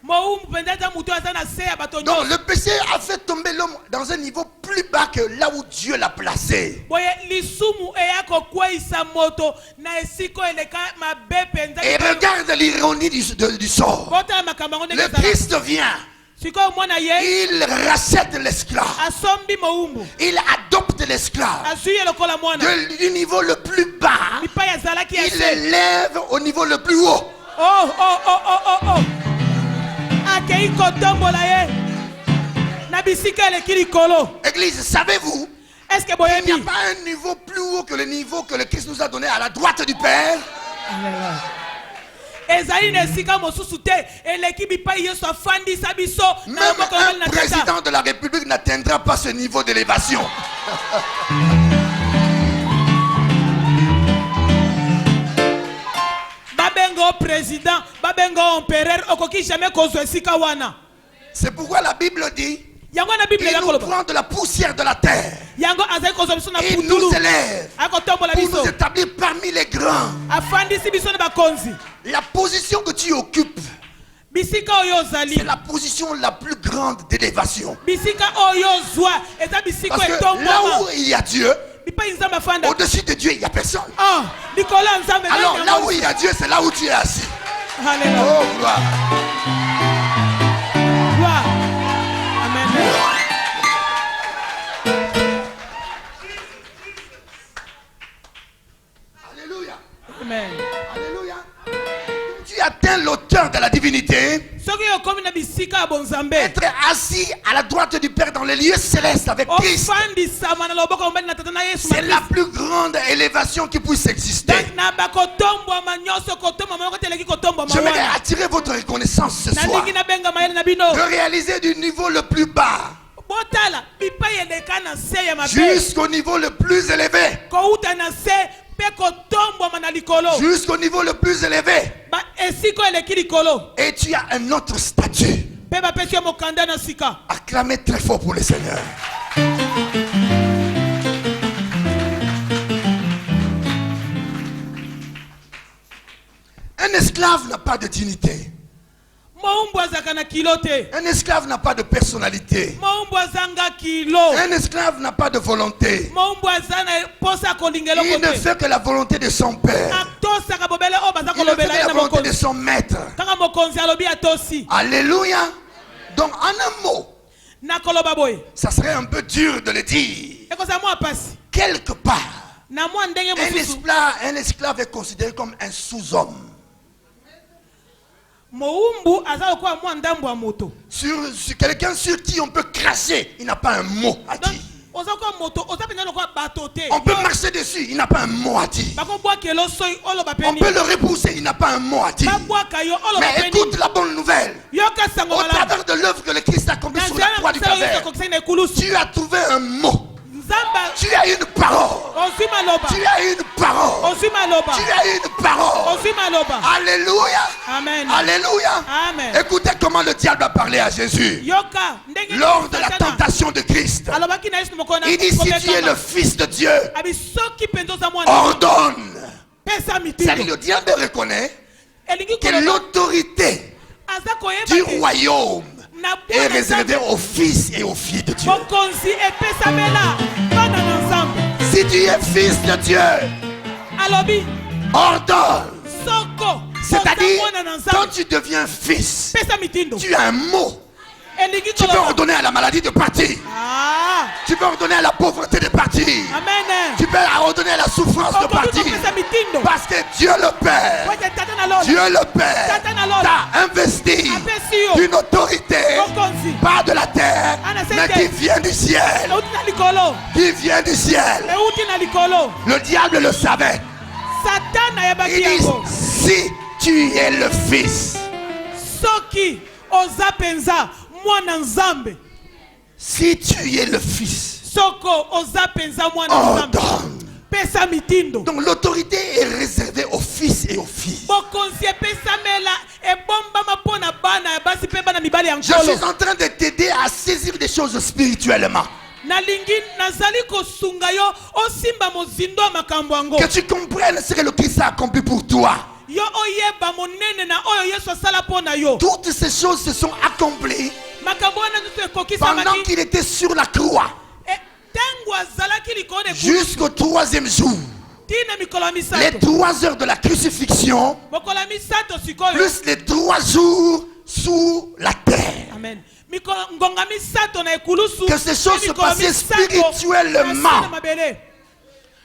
Moumbu penza eza mutu aza na se ya bato Donc nyonso. le péché a fait tomber l'homme dans un niveau plus bas que là où Dieu l'a placé. Boye lisumu eya kokweyisa moto na esika eleka mabe penza. Et regarde l'ironie du sort. Botala makambo yango ndenge Le ezala. Christ vient, Sikoyo mwana ye il rachète l'esclave, asombi moumbu. il adopte l'esclave Azwi ye lokola mwana. du niveau le plus bas, Mipai azalaki ya il se. l'élève au niveau le plus haut. Oh oh oh oh oh oh. Akei kotombola ye. Na bisika eleki likolo. Église, savez-vous, Est-ce que il n'y a boyebi? pas un niveau plus haut que le niveau que le Christ nous a donné à la droite du Père? Ezali na esika mosusu te eleki bipai Yesu afandisa biso na Même maboko ya un na tata. président de la République n'atteindra pas ce niveau d'élévation. Babengo président, babengo empereur okoki jamais kozwa esika wana. C'est pourquoi la Bible dit, Yango na Bible il ya nous koloba. prend de la poussière de la terre. Yango azali kozwa biso na Il putulu. nous élève Akotombola pour biso. nous établir parmi les grands. Afandisi biso na bakonzi. La position que tu occupes, Bisika oyo ozali. c'est la position la plus grande d'élévation. Bisika oyo ozwa eza bisika Parce que là etombama. où il y a Dieu, Bipai nzambe afanda. au-dessus de Dieu, il n'y a personne. Ah, likolo ya nzambe na Alors yango. là où il y a Dieu, c'est là où tu es assis. Alléluia. Oh, gloire. Gloire. Amen. Alléluia. Amen. Alléluia. Tu atteins l'auteur de la divinité. Soki okomi na bisika ya bonzambe. Être assis à la droite du Père dans les lieux célestes avec Christ. Ofandisama na loboko mobali na tata na Yesu. C'est la plus grande élévation qui puisse exister. Donc na bakotombwama nyonso kotombwama moko teleki kotombwama J'aimerais wana. attirer votre reconnaissance ce soir. Nalingi nabenga mayele na bino. De réaliser du niveau le plus bas Botala bipai eleka na se ya mabe. jusqu'au niveau le plus élevé. Kouta na se pe kotombwama na likolo. Jusqu'au niveau le plus élevé. Ba esiko eleki likolo. Et tu as un autre statut. Pe bapesi yo mokanda na sika. Acclamez très fort pour le Seigneur. Un esclave n'a pas de dignité. Moumbu azaka na kilo te. Un esclave n'a pas de personnalité. Moumbu azanga kilo. Un esclave n'a pas de volonté. Moumbu azana posa kolingelo Il ne kote. fait que la volonté de son père. Atosaka bobele o baza Il ne fait kolobela que ye la na volonté de mokonzi. son maître. Kaka mokonzi alobi atosi. Alléluia. Donc en un mot, Na koloba boye. ça serait un peu dur de le dire. Ekoza mwa pasi. Quelque part, Na mwa ndenge mosusu. un esclave est considéré comme un sous-homme. Moumbu aza lokola mwa ndambo ya moto. Sur quelqu'un sur qui on peut cracher, il n'a pas un mot à Donc dire. On peut marcher dessus, il n'a pas un mot à dire. On peut le repousser, il n'a pas un mot à dire. Mais écoute la bonne nouvelle. Au travers de l'œuvre que le Christ a accomplie sur la croix du Calvaire, tu as trouvé un mot. Tu as une parole. Tu as une parole. Tu as une parole. Alléluia. Amen. Alléluia. Amen. Écoutez comment le diable a parlé à Jésus lors de la tentation de Christ. Il dit, si tu es le Fils de Dieu, ordonne. C'est-à-dire, le diable reconnaît que l'autorité du royaume est réservée aux fils et aux filles de Dieu. Si tu es fils de Dieu, ordonne. C'est-à-dire, quand tu deviens fils, tu as un mot. Tu peux ordonner à la maladie de partir. Tu peux ordonner à la pauvreté de partir. Tu peux ordonner à la souffrance de partir. Parce que Dieu le Père, Dieu le Père t'a investi d'une autorité, pas de la terre, mais qui vient du ciel. Qui vient du ciel. Le diable le savait. Il dit, si tu es le Fils, si tu es le Fils, ordonne. Donc l'autorité est réservée aux fils et aux filles. Je suis en train de t'aider à saisir des choses spirituellement. Que tu comprennes ce que le Christ a accompli pour toi. Toutes ces choses se sont accomplies pendant qu'il était sur la croix. Jusqu'au 3e jour. Les 3 heures de la crucifixion, plus les 3 jours sous la terre. Amen. Que ces choses se passaient spirituellement.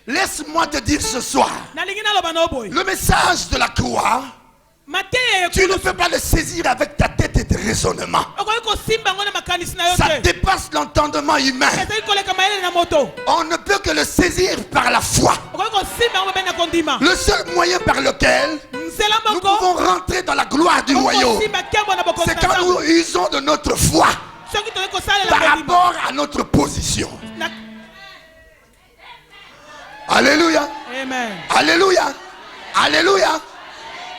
Laisse-moi te dire ce soir, le message de la croix, tu ne peux pas le saisir avec ta tête et tes raisonnements. Ça dépasse l'entendement humain. On ne peut que le saisir par la foi. Le seul moyen par lequel nous pouvons rentrer dans la gloire du royaume, c'est quand nous usons de notre foi par rapport à notre position. Alléluia. Amen. Alléluia. Alléluia.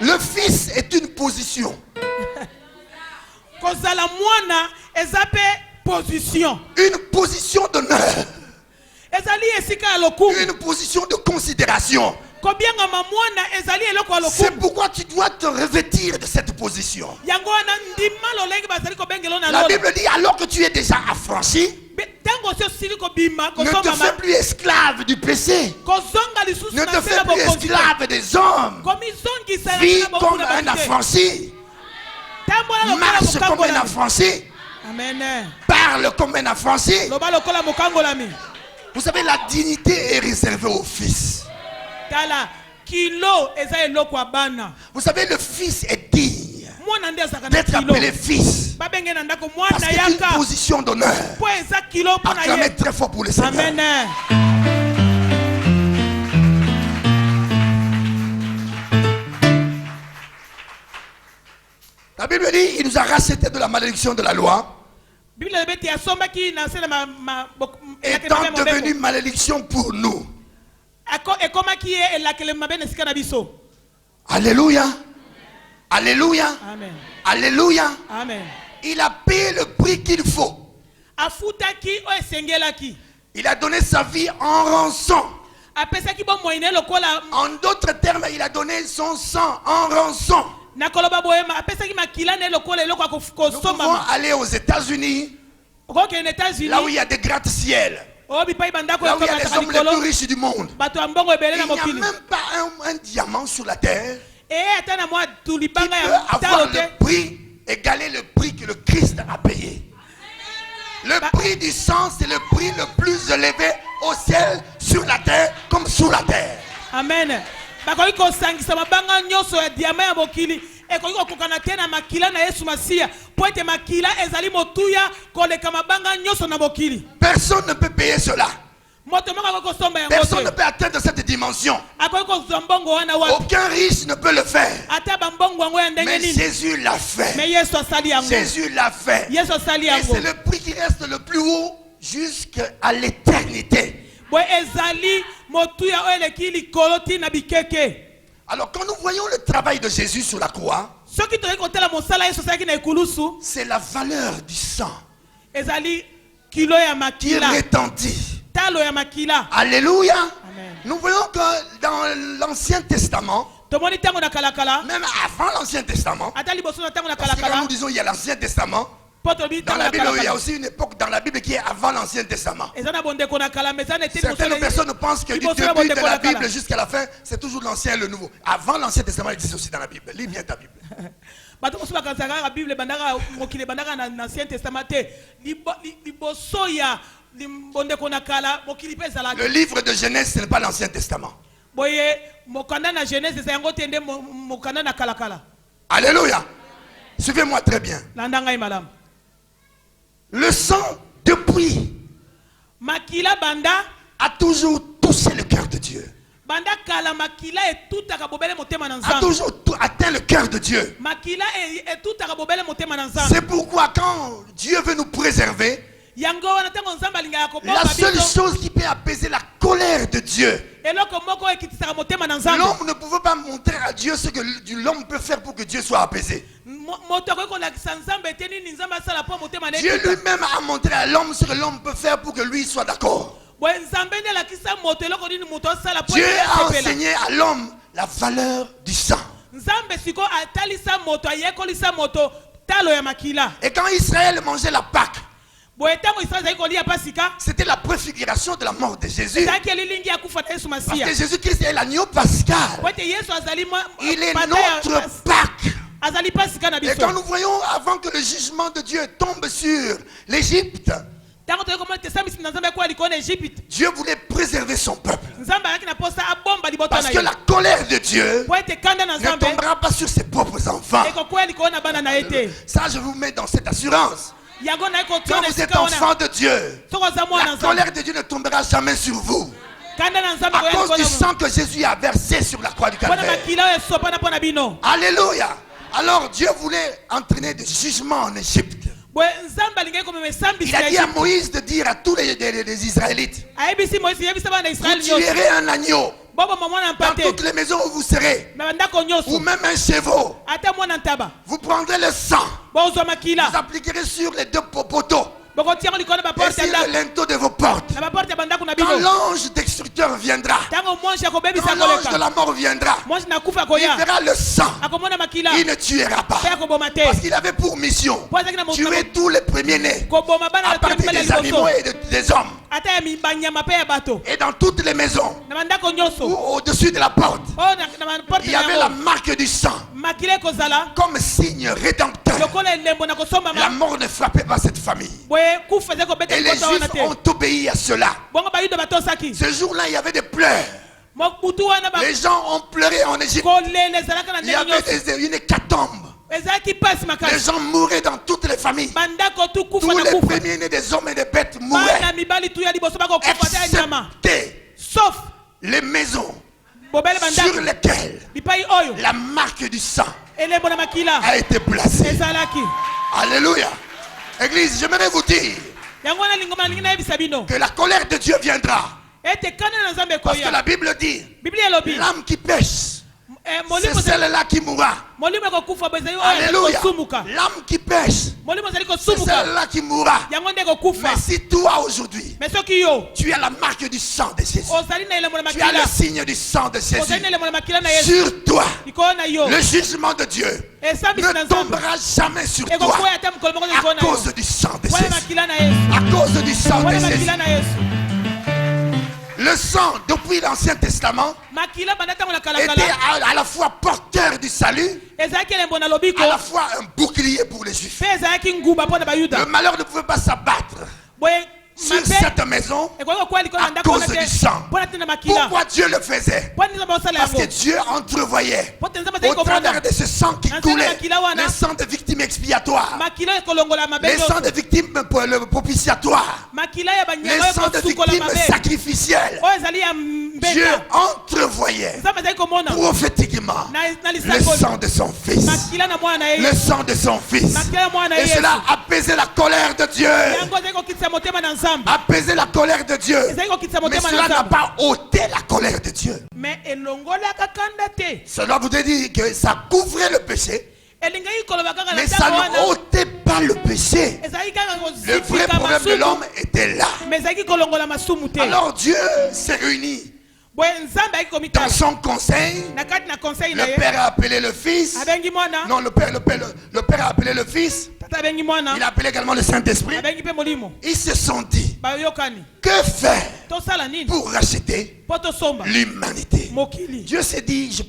Le Fils est une position. Une position d'honneur. Une position de considération. C'est pourquoi tu dois te revêtir de cette position. La Bible dit, alors que tu es déjà affranchi, ne te fais plus esclave du péché. Ne te fais plus esclave des hommes. Vis comme un affranchi. Marche comme un affranchi. Parle comme un affranchi. Vous savez, la dignité est réservée au Fils. Vous savez, le Fils est digne d'être appelé fils. Parce qu'il y a une position d'honneur. Acclamez très fort pour le Seigneur. Amen. La Bible dit, il nous a rachetés de la malédiction de la loi, étant devenu malédiction pour nous. Alléluia. Alléluia. Amen. Alléluia. Amen. Il a payé le prix qu'il faut. Il a donné sa vie en rançon. En d'autres termes, il a donné son sang en rançon. Nous pouvons aller aux États-Unis, là où il y a des gratte-ciel, là où il y a les hommes les plus riches du monde. Il n'y a même pas un diamant sur la terre qui peut avoir le prix, égaler le prix que le Christ a payé. Le prix du sang, c'est le prix le plus élevé au ciel, sur la terre, comme sous la terre. Amen. Personne ne peut payer cela. moto moko akokosomba yango Personne ne te peut atteindre cette dimension. akoki kozwa mbongo wana wapi Aucun riche ne peut le faire. ata bambongo yango ya ndenge Mais nini Jésus l'a fait. me yesu asali yango Jésus l'a fait. yesu asali Et yango c'est le prix qui reste le plus haut jusqu'à l'éternité. boye ezali motuya oyo eleki likolo ntina bikeke. Alors quand nous voyons le travail de Jésus sur la croix, soki tokoki kotala mosala yesu asalaki na ekulusu c'est la valeur du sang ezali kilo ya qui makila retentit. talo ya makila. Alléluia. Amen. Nous voyons que dans l'Ancien Testament, tomoni ntango na kalakala même avant l'Ancien Testament, ata liboso na ntango na parce que quand kalakala nous disons il y a l'Ancien Testament, mpo tolobi dans ntango la na Bible, il y a kalakala aussi une époque dans la Bible qui est avant l'Ancien Testament. eza na bondeko na kala me eza na eteni Certaines personnes pensent que du liboso na début de bondeko la na kala Bible jusqu'à la fin, c'est toujours l'Ancien et le Nouveau. Avant l'Ancien Testament, il existe aussi dans la Bible. Lis bien ta Bible. bato mosusu bakanisaka kaka bible ebandaka mokili ebandaka na ancien testament te liboso ya bondeko na kala mokili mpe ezalaki Le livre de Genèse, ce n'est pas l'Ancien Testament. boye mokanda na genèse eza yango te nde mokanda na kalakala. Alléluia. Suivez-moi très bien. landa ngai malamu. Le sang, depuis, makila banda a toujours touché le cœur de Dieu. banda kala makila etutaka bobele motema na A nzambe toujours atteint le cœur de Dieu. makila etutaka bobele motema na nzambe. C'est pourquoi quand Dieu veut nous préserver, yango wana ntango nzambe alingaka la kobomba seule biso chose qui peut apaiser la colère de Dieu, eloko moko oyo ekitisaka motema na nzambe l'homme ne pouvait pas montrer à Dieu ce que l'homme peut faire pour que Dieu soit apaisé. moto akoki kolakisa nzambe ete nini nzambe asala mpo motema na Dieu ekita. lui-même a montré à l'homme ce que l'homme peut faire pour que lui soit d'accord. boye nzambe nde alakisa moto eloko nini moto asala mpo Dieu ete a asepela. enseigné à l'homme la valeur du sang. nzambe siko atalisa moto ayekolisa moto talo ya makila. Et quand Israël mangeait la Pâque, boye ntango israel azali kolia pasika c'était la préfiguration de la mort de Jésus. ezalaki elilingi ya kufa na yesu Parce masiya que Jésus-Christ est l'agneau pascal. po ete yesu azali Il est pata ya- notre Pâque. azali pasika na Et biso. quand nous voyons avant que le jugement de Dieu tombe sur l'Égypte, ntango toyei komona ete esambisi na nzambe ekuwa likolo na egypte Dieu voulait préserver son peuple. nzambe azalaki na posa abomba libota Parce na que ye la colère de Dieu po ete kanda na ne nzambe tombera pas sur ses propres enfants. ekokwea likolo na bana na ye te. Ça, je vous mets dans cette assurance. yango naye kotia Quand na vous êtes esika enfant wana de Dieu, soko oza mwana la nzambe colère de Dieu ne tombera jamais sur vous. kanda na nzambe À koya cause du likolo sang que Jésus a versé sur la croix du mpona Calvaire. makila oyo esopana mpo na bino. Alléluia. Alors Dieu voulait entraîner des jugements en Égypte. boye nzambe alingaki komema esambisi Il a ya dit à Egypte. Moïse de dire à tous les Israélites, ayebisi moïse yebisa bana ya vous israele nyonso tuerez un agneau boboma mwana dans mpate toutes les maisons où vous serez, na bandako ou nyonso même un chevaux. ata mwana ntaba Vous prendrez le sang, bozwa vous makila appliquerez sur les deux poteaux bokotiango likolo na et baporte sur ya le ndako linteau de vos portes. na baporte ya bandako na Quand bino. l'ange destructeur viendra, ntango monje quand akobebisa l'ange de koleka la mort viendra, monje nakufa il koya verra le sang, akomona makila il ne tuera pas. mpe akoboma te Parce qu'il avait pour mission po azalaki na tuer tous les premiers-nés koboma bana à na partir tembela des animaux liboso et des hommes. ata ya banyama mpe ya bato Et dans toutes les maisons, na bandako ou nyonso au-dessus de la porte, oyo na baporte il y na avait la yango marque du sang makila ekozala comme signe rédempteur. lokola elembo na La kosombama mort ne frappait pas cette famille. boye kufa ezali kobeta Et les likota wana Juifs te ont obéi à cela. bongo bayuda batosaki Ce jour-là, il y avait des pleurs. mobutu wana Les gens ont pleuré en Égypte. kolela ezalaka na Il y ndenge avait nyonso une hécatombe. ezalaki mpasi Les makasi gens mouraient dans toutes les familles. bandako tu kufa Tous na les kufa premiers-nés des hommes et des bêtes mouraient. bana mibali tu ya liboso bakokufa te ya nyama Excepté sauf les maisons bobele sur bandako lesquelles bipai oyo la marque du sang elembo na makila a été placée. ezalaki Alléluia. Église, j'aimerais vous dire yango wana lingoma nalingi nayebisa bino que la colère de Dieu viendra. ete kana na nzambe Parce que ekoya la Bible dit, biblia elobi l'âme qui pêche, c'est molimo celle-là qui mourra. molimo ekokufa bo ezali oyo Alléluia. kosumuka L'âme qui pêche, molimo ezali c'est kosumuka celle-là qui mourra. yango nde ekokufa Mais si toi aujourd'hui, mais soki yo tu as la marque du sang de Jésus, ozali na elembo na tu as le makila signe du sang de ozali na Jésus elembo na makila na yesu sur toi, likolo na yo le jugement de Dieu esambisi na ne nzambe tombera jamais sur toi ekokwea ata mokolo moko likolo à na yo cause du sang de wana Jésus. makila na yesu À cause du sang de wana Jésus. makila na yesu Le sang, depuis l'Ancien Testament, makila banda ntango na était kalakala à la fois porteur du salut, ezalaki elembo na lobiko à la fois un bouclier pour les Juifs. mpe ezalaki nguba mpo na bayuda Le malheur ne pouvait pas s'abattre boye sur cette maison à cause du sang. Pourquoi Dieu le faisait? Parce que Dieu entrevoyait au travers de ce sang qui coulait, le sang de victimes expiatoires, le sang de victimes propitiatoires, le sang de victimes sacrificielles. Dieu entrevoyait prophétiquement le sang de son fils. Le sang de son fils. Et cela apaisait la colère de Dieu. Apaiser la colère de Dieu. Mais cela n'a pas ôté la colère de Dieu. Cela voudrait dire que ça couvrait le péché, mais ça ne ôtait pas le péché. Le vrai problème de l'homme était là. Alors Dieu s'est réuni dans son conseil. Le père a appelé le fils. Non, le père a appelé le fils. Il a appelé également le Saint-Esprit. Ils se sont dit, que faire pour racheter l'humanité? Dieu s'est dit, je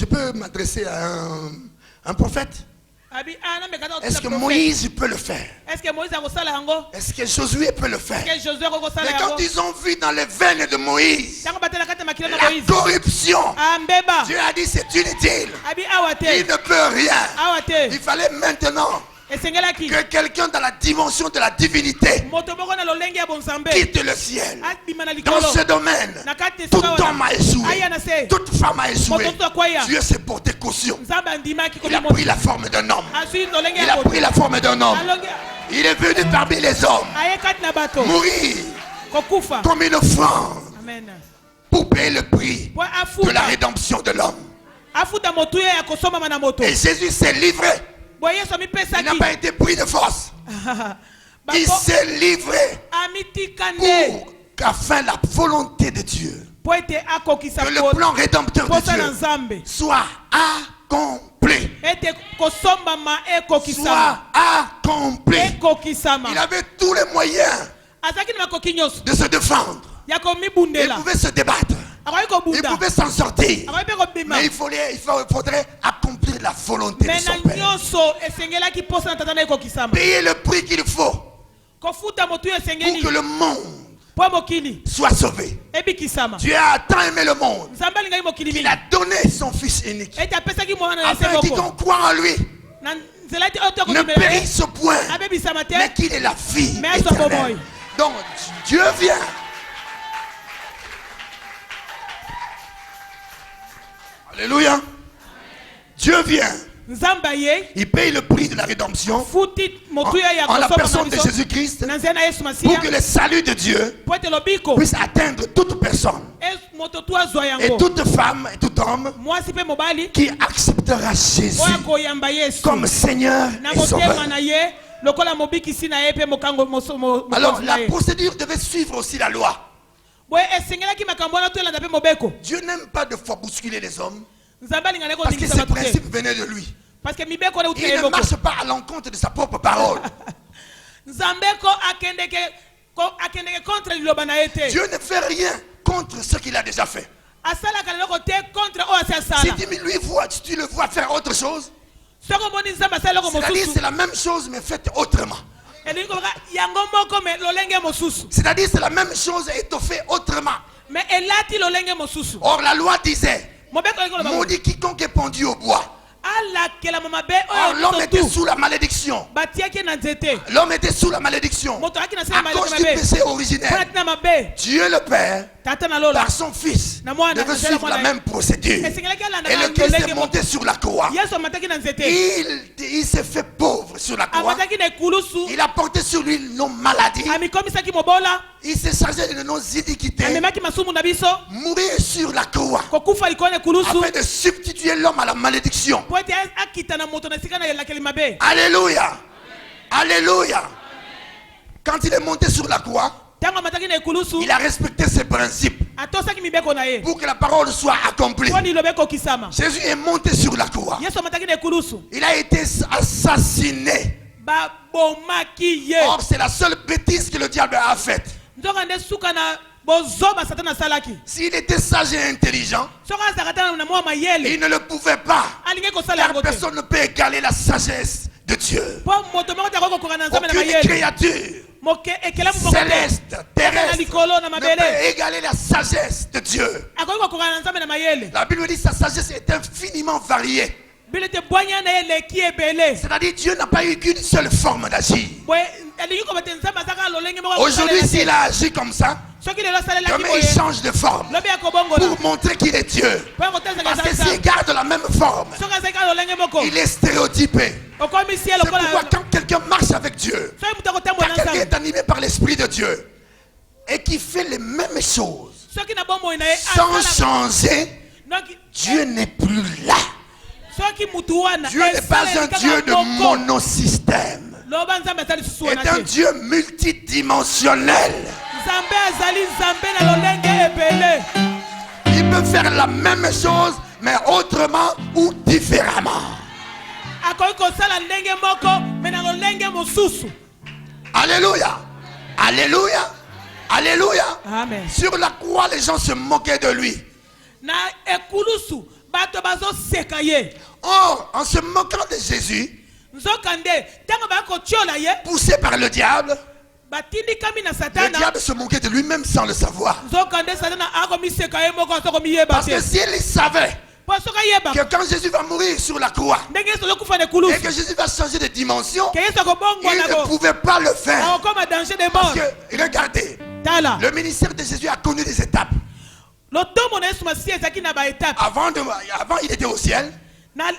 peux m'adresser à un prophète. Est-ce que Moïse peut le faire? Est-ce que Josué peut le faire? Mais quand ils ont vu dans les veines de Moïse la corruption, Dieu a dit c'est inutile. Il ne peut rien. Il fallait maintenant que quelqu'un dans la dimension de la divinité quitte le ciel. Dans ce domaine, tout homme a échoué, toute femme a échoué. Dieu s'est porté caution. Il a pris la forme d'un homme. Il a pris la forme d'un homme. Il est venu parmi les hommes, mourir comme une offrande pour payer le prix de la rédemption de l'homme. Et Jésus s'est livré. Il n'a pas été pris de force. Il s'est livré pour qu'afin la volonté de Dieu, que le plan rédempteur de Dieu soit accompli. Soit accompli. Il avait tous les moyens de se défendre. Il pouvait se débattre. Il pouvait s'en sortir. Mais il faudrait accomplir la volonté de son Père. Payer le prix qu'il faut pour que le monde soit sauvé. Dieu a tant aimé le monde qu'il a donné son Fils unique, afin qu'il croit en lui ne périsse point, mais qu'il ait la vie éternelle. Donc Dieu vient. Alléluia. Dieu vient. Il paye le prix de la rédemption en la personne de Jésus-Christ pour que le salut de Dieu puisse atteindre toute personne et toute femme et tout homme qui acceptera Jésus comme Seigneur et Sauveur. Alors la procédure devait suivre aussi la loi. Dieu n'aime pas de fois bousculer les hommes parce que ce principe venait de lui. Il ne marche pas à l'encontre de sa propre parole. Dieu ne fait rien contre ce qu'il a déjà fait. Si tu le vois faire autre chose, c'est-à-dire c'est la même chose mais faite autrement. C'est-à-dire c'est la même chose étoffée autrement. Or la loi disait, maudit quiconque est pendu au bois. Or l'homme était sous la malédiction. L'homme était sous la malédiction à cause du péché originel. Dieu le Père, par son Fils, devait suivre la même procédure. Et le Christ est monté sur la croix. Il s'est fait pauvre sur la croix. Il a porté sur lui nos maladies. Il s'est chargé de nos iniquités. Mourir sur la croix afin de substituer l'homme à la malédiction. Alléluia. Alléluia. Quand il est monté sur la croix, il a respecté ses principes pour que la parole soit accomplie. Jésus est monté sur la croix. Il a été assassiné. Or c'est la seule bêtise que le diable a faite. S'il était sage et intelligent, il ne le pouvait pas. Car personne ne peut égaler la sagesse de Dieu. Aucune créature céleste, terrestre, ne peut égaler la sagesse de Dieu. La Bible dit que sa sagesse est infiniment variée. C'est-à-dire Dieu n'a pas eu qu'une seule forme d'agir. Aujourd'hui, s'il a agi comme ça, demain il change de forme pour montrer qu'il est Dieu. Parce que s'il garde la même forme, il est stéréotypé. C'est pourquoi quand quelqu'un marche avec Dieu, quand quelqu'un est animé par l'Esprit de Dieu et qui fait les mêmes choses sans changer, Dieu n'est plus là. Dieu n'est pas un Dieu de monosystème. C'est un Dieu multidimensionnel. Il peut faire la même chose, mais autrement ou différemment. Alléluia. Alléluia. Alléluia. Amen. Sur la croix, les gens se moquaient de lui. Or, en se moquant de Jésus, poussé par le diable se moquait de lui-même sans le savoir. Parce que s'il savait que quand Jésus va mourir sur la croix et que Jésus va changer de dimension, il ne pouvait pas le faire. Parce que, regardez, le ministère de Jésus a connu des étapes. Avant, il était au ciel, dans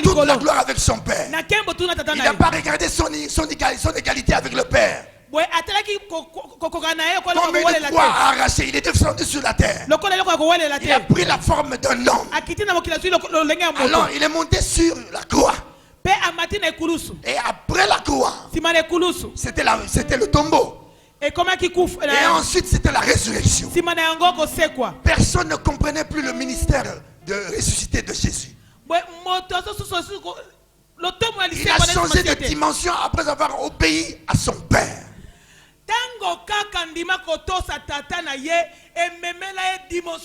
toute la gloire avec son Père. Il n'a pas regardé son égalité avec le Père. Comme une croix arrachée, il était descendu sur la terre. Il a pris la forme d'un homme. Alors il est monté sur la croix. Et après la croix, c'était le tombeau. Et ensuite c'était la résurrection. Personne ne comprenait plus le ministère de ressuscité de Jésus. Il a changé de dimension après avoir obéi à son Père.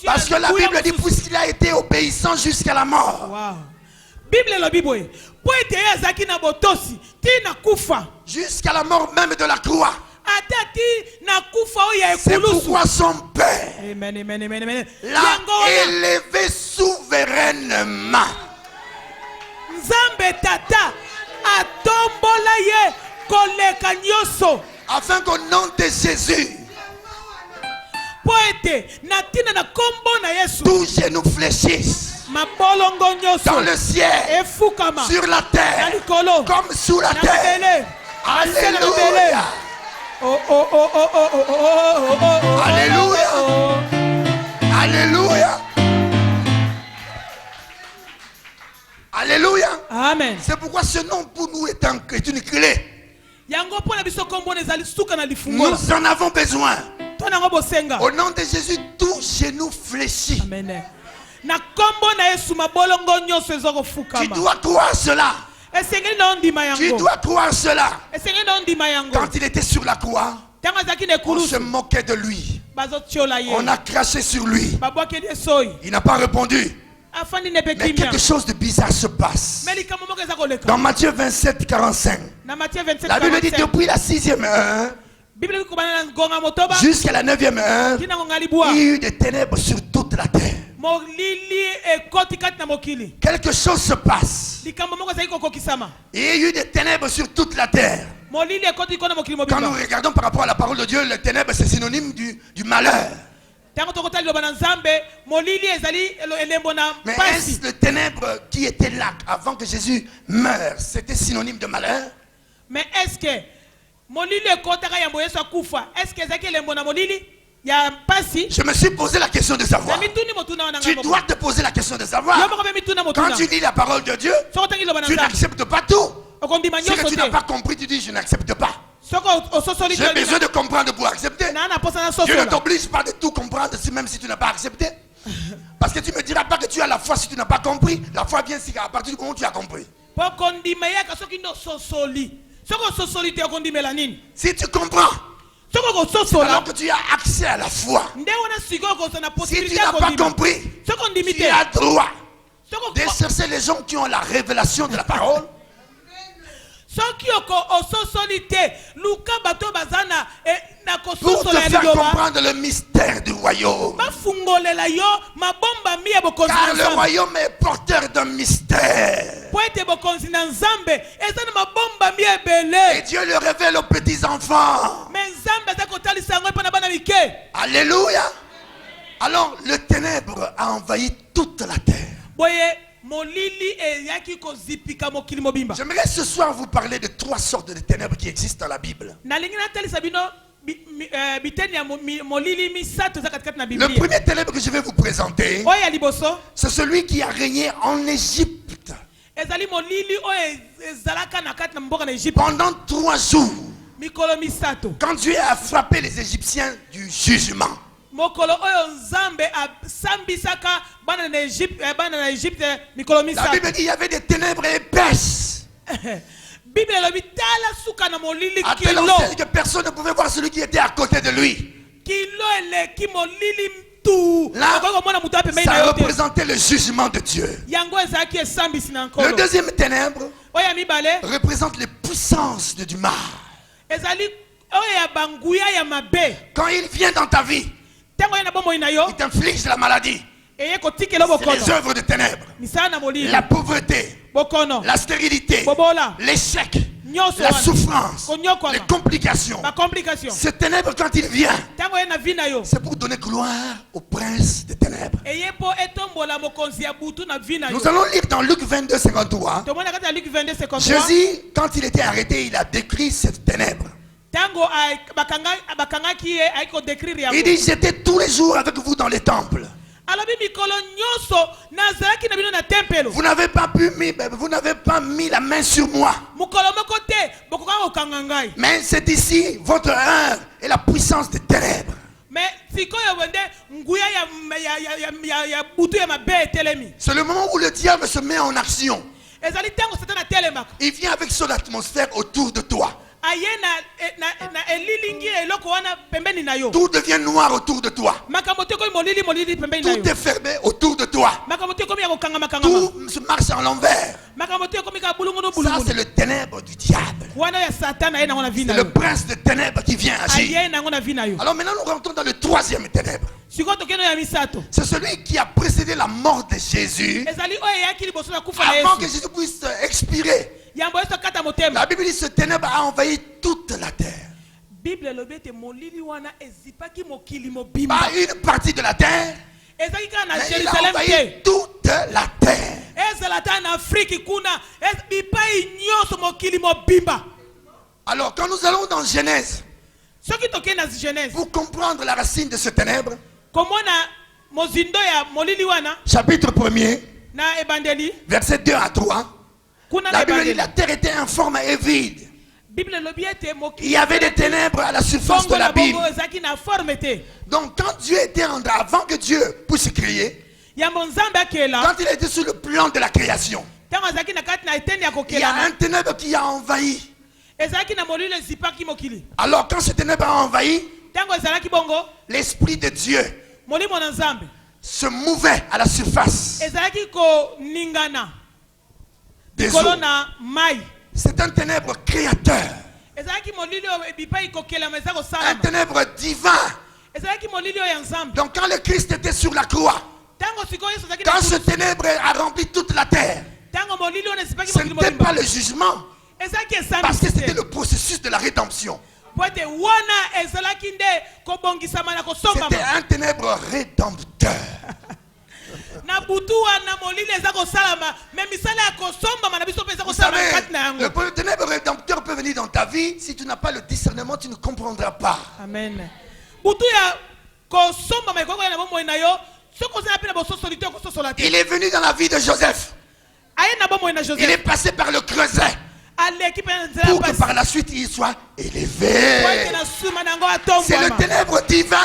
Parce que la Bible dit puisqu'il a été obéissant jusqu'à la mort. Jusqu'à la mort même de la croix. C'est pourquoi son Père l'a élevé souverainement. Afin qu'au nom de Jésus, tous genoux fléchissent dans le ciel, sur la terre, comme sous la terre. Alléluia. Alléluia. Alléluia. Alléluia. Amen. C'est pourquoi ce nom pour nous est une clé. Nous en avons besoin. Au nom de Jésus, tout genou fléchit. Amen. Tu dois croire cela. Tu dois croire cela. Quand il était sur la croix, on se moquait de lui. On a craché sur lui. Il n'a pas répondu. Mais quelque chose de bizarre se passe. Dans Matthieu 27, 45, la Bible dit depuis la 6e heure jusqu'à la 9e heure, il y a eu des ténèbres sur toute la terre. Quelque chose se passe. Il y a eu des ténèbres sur toute la terre. Quand nous regardons par rapport à la parole de Dieu, les ténèbres c'est synonyme du malheur. Mais est-ce le ténèbre qui était là avant que Jésus meure, c'était synonyme de malheur? Mais est-ce que je me suis posé la question de savoir. Tu dois te poser la question de savoir. Quand tu lis la parole de Dieu, tu n'acceptes pas tout. Si tu n'as pas compris, tu dis je n'accepte pas. J'ai besoin de comprendre pour accepter. Dieu ne t'oblige pas de tout comprendre même si tu n'as pas accepté. Parce que tu ne me diras pas que tu as la foi si tu n'as pas compris. La foi vient à partir du moment où tu as compris. Si tu comprends, alors que tu as accès à la foi. Si tu n'as pas compris, tu as droit de chercher les gens qui ont la révélation de la parole. soki ososoli te luka bato bazana na Pour te kososola ya faire liloba comprendre le mystère du royaume. bafungolela yo mabomba mi ya bokonzi Car na le nzambe royaume est porteur d'un mystère. po ete bokonzi na nzambe eza na mabomba mi Et ebele Dieu le révèle aux petits enfants. me nzambe aza kotalisa yango epa na bana mike. Alléluia. Alors le ténèbre a envahi toute la terre. Boye molili eyaki kozipika mokili mobimba. J'aimerais ce soir vous parler de 3 sortes de ténèbres qui existent dans la Bible. Nalingi natalisa bino biteni ya molili misato za katikati na Le Biblia. premier ténèbre que je vais vous présenter, Oyo ya liboso c'est celui qui a régné en Égypte ezali molili oyo ezalaka na kati na mboka na Egypte pendant 3 jours. mikolo misato. Quand Dieu a frappé les Égyptiens du jugement. Mokolo oyo nzambe asambisaka bana na Egypte mikolo La misato. Bible dit qu'il y avait des ténèbres épaisses. Bible elobi tala suka na molili À telle kilo enseigne que personne ne pouvait voir celui qui était à côté de lui. kilo eleki molili tu. Là, Okoki komona mutu ape mei na ça yo te. représentait le jugement de Dieu. Yango ezalaki esambisi na Le nkolo. deuxième ténèbre Oyo ya mibale représente les puissances du mal. ezali oyo ya banguya ya mabe. Quand il vient dans ta vie, Ntango ye na bomoi na yo il t'inflige la maladie. eye kotikela C'est les bokono œuvres de ténèbres. misala na molili La pauvreté, bokono la stérilité, bobola l'échec, nyonso la wana souffrance, konyokola les complications. bacomplication. Ce ténèbre, quand il vient, Ntango ye na vi na yo c'est pour donner gloire au prince des ténèbres. eye mpo etombola mokonzi ya butu na vi na yo. Nous allons lire dans Luc 22, 53. tomona kati ya Luc 22 53 Jésus, quand il était arrêté, il a décrit cette ténèbre. ntango bakangaki ye ayi kodécrire Il yango dit, j'étais tous les jours avec vous dans les temples. alobi mikolo nyonso nazalaki na bino na tempelo Vous n'avez pas mis la main sur moi. mokolo moko te bokokaka kokanga ngai Mais c'est ici votre heure et la puissance des ténèbres. mais sikoyo wende nguya ya butu ya mabe etelemi C'est le moment où le diable se met en action. ezali ntango satana atelemaka Il vient avec son atmosphère autour de toi. aye na elilingi eloko wana pembeni na yo Tout devient noir autour de toi. makambo te ekomi molili pembeni na Tout yo est fermé autour de toi. makambo te ekomi ya kokangama Tout se marche en l'envers. makambo te ekomi kaka bulungunu Ça, c'est bulungunu le ténèbre du diable. wana ya satana aye nango na vi na C'est yo le prince des ténèbres qui vient agir. aye nango na vi na yo Alors maintenant, nous rentrons dans le troisième ténèbre. sikoyo tokeno ya misato C'est celui qui a précédé la mort de Jésus ezali oyo eyaki liboso na kufa na avant que yesu Jésus puisse expirer. yambo yesu akata motema La Bible dit que ce ténèbre a envahi toute la terre. bible elobi ete molili wana ezipaki mokili mobimba Pas une partie de la terre, ezalaki kaka na mais il a jérusalem envahi te toute la terre. ezala ata na afriki kuna bipai nyonso mokili mobimba. Alors, quand nous allons dans Genèse, soki tokei na genèse pour comprendre la racine de ce ténèbre, komona mozindo ya molili wana chapitre 1er, na ebandeli versets 2 à 3, kuna na la Bible dit ebandeli la terre était informe et vide. bible elobi ete Il mokili y avait des ténèbres à la surface de bongo la na Bible. bongo ezalaki na forme te Donc, quand Dieu était avant que Dieu puisse créer, yambo nzambe akela quand il était sur le plan de la création, ntango azalaki na kati na eteni ya il y a kokela un ténèbre qui a envahi. ezalaki na molili ezipaki mokili Alors, quand ce ténèbre a envahi, ntango ezalaki bongo l'Esprit de Dieu molimo na nzambe se mouvait à la surface ezalaki koningana des likolo eaux. na mai C'est un ténèbre créateur, ezalaki molili oyo ebipai kokelama eza un kosalama ténèbre divin. ezalaki molili oyo ya nzambe Donc, quand le Christ était sur la croix, ntango sikoyo yesu azalaki na quand ce kulusu, ténèbre a rempli toute la terre, ntango molili oyo ezipaki ce mokili n'était pas mobimba le jugement, ezalaki parce que esambisi c'était te le processus de la rédemption. po ete wana ezalaki nde kobongisama na C'était kosongama un ténèbre rédempteur. na butu wana molili eza kosalama me misala ya kosombama na biso mpe eza Vous kosalama na savez, kati na yango le ténèbre rédempteur peut venir dans ta vie. Si tu n'as pas le discernement, tu ne comprendras pas. amen butu ya kosombama ekokoya na bomoi na yo soki oza na mpe na bososoli te okososola te Il est venu dans la vie de Joseph. aye na bomoi na Il est joseph passé par le creuset aleki mpe na nzela pour que pasi par la suite il soit po ete élevé. na nsima na yango C'est le atombwama ténèbre divin.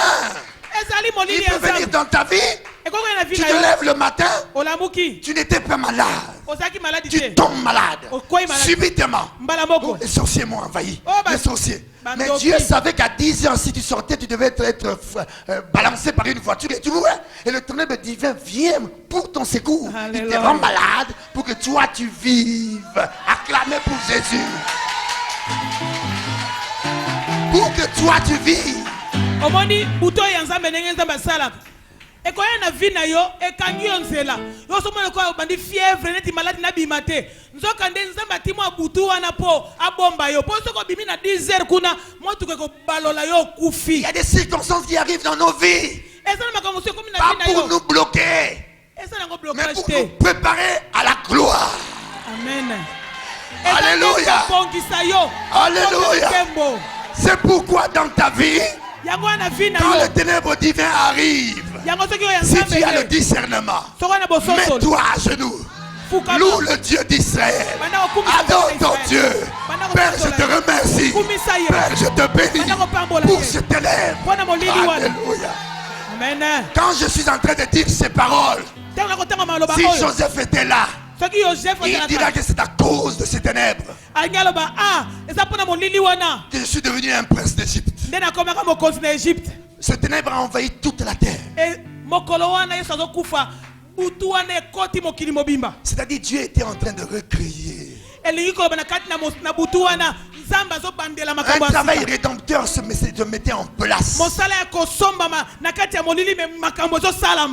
ezali Il molili ya peut venir nzambe dans ta vie. ekokoya na vi Tu na te yo lèves le matin, olamuki tu n'étais pas malade. ozalaki maladi Tu te tombes malade. Okoi malade. Subitement. mbala Oh, moko les sorciers m'ont envahi. Oh, bah, Les sorciers. bah, Mais donc, Dieu oui. savait qu'à 10 ans, si tu sortais, tu devais être balancé par une voiture. Et tu vois, et le ténèbre divin vient pour ton secours. Il te Alléluia. rend malade pour que toi tu vives à Acclamez pour Jésus. Pour que toi tu vis. Omoni buto ya nzambe ndenge nzambe asalaka. Ekoya na vie na yo ekangi yo nzela. Yo somona ko bandi fièvre neti malade na bima te. Nzoka nde nzambe atimo butu wana po abomba yo. Po soko bimi na 10 heures kuna motu ko balola yo kufi. Il y a des circonstances qui arrivent dans nos vies. Pas pour nous bloquer, mais pour nous préparer à la gloire. Amen. Alléluia. Alléluia. C'est pourquoi dans ta vie, quand le ténèbre divin arrive, si tu as le discernement, mets-toi à genoux. Loue le Dieu d'Israël. Adore ton Dieu. Père, je te remercie. Père, je te bénis pour ce ténèbre. Alléluia. Amen. Quand je suis en train de dire ces paroles, si Joseph était là, il dira que c'est à cause de ces ténèbres que je suis devenu un prince d'Égypte. Ce ténèbre a envahi toute la terre. C'est-à-dire Dieu était en train de recréer. Un travail rédempteur se mettait en place.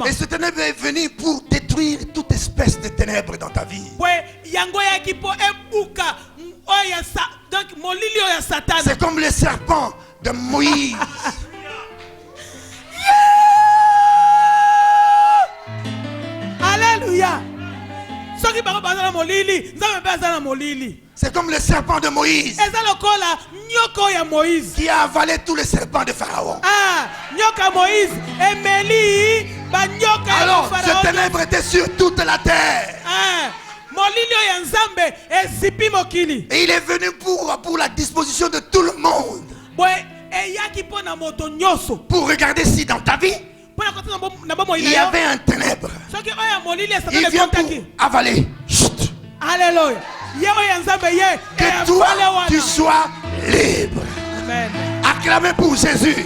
Et ce ténèbre est venu pour détruire toute espèce de ténèbres dans ta vie. C'est comme le serpent de Moïse. Alléluia. C'est comme le serpent de Moïse qui a avalé tous les serpents de Pharaon. Alors ce ténèbre était sur toute la terre. Et il est venu pour la disposition de tout le monde. Pour regarder si dans ta vie il y avait un ténèbre. Il vient pour avaler. Chut. Alléluia. Que toi tu sois libre. Amen. Acclamez pour Jésus.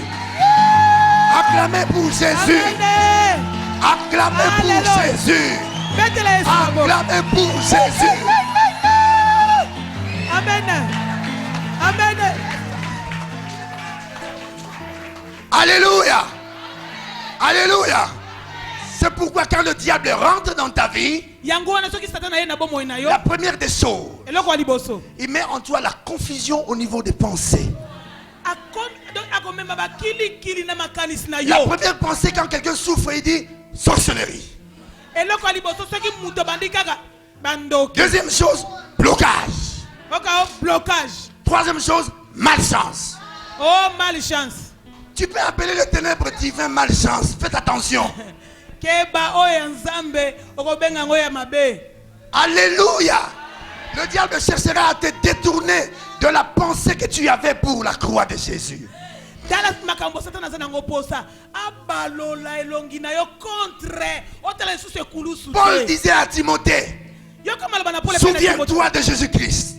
Acclamez pour Jésus. Acclamez pour Jésus. Acclamez pour Jésus. Amen. Amen. Alléluia. Alléluia. C'est pourquoi quand le diable rentre dans ta vie, la première des choses, il met en toi la confusion au niveau des pensées. La première pensée quand quelqu'un souffre, il dit sorcellerie. Deuxième chose, blocage. Troisième chose, malchance. Oh, malchance. Tu peux appeler le ténèbre divin malchance. Faites attention. Alléluia. Le diable cherchera à te détourner de la pensée que tu avais pour la croix de Jésus. Paul disait à Timothée, souviens-toi de Jésus-Christ,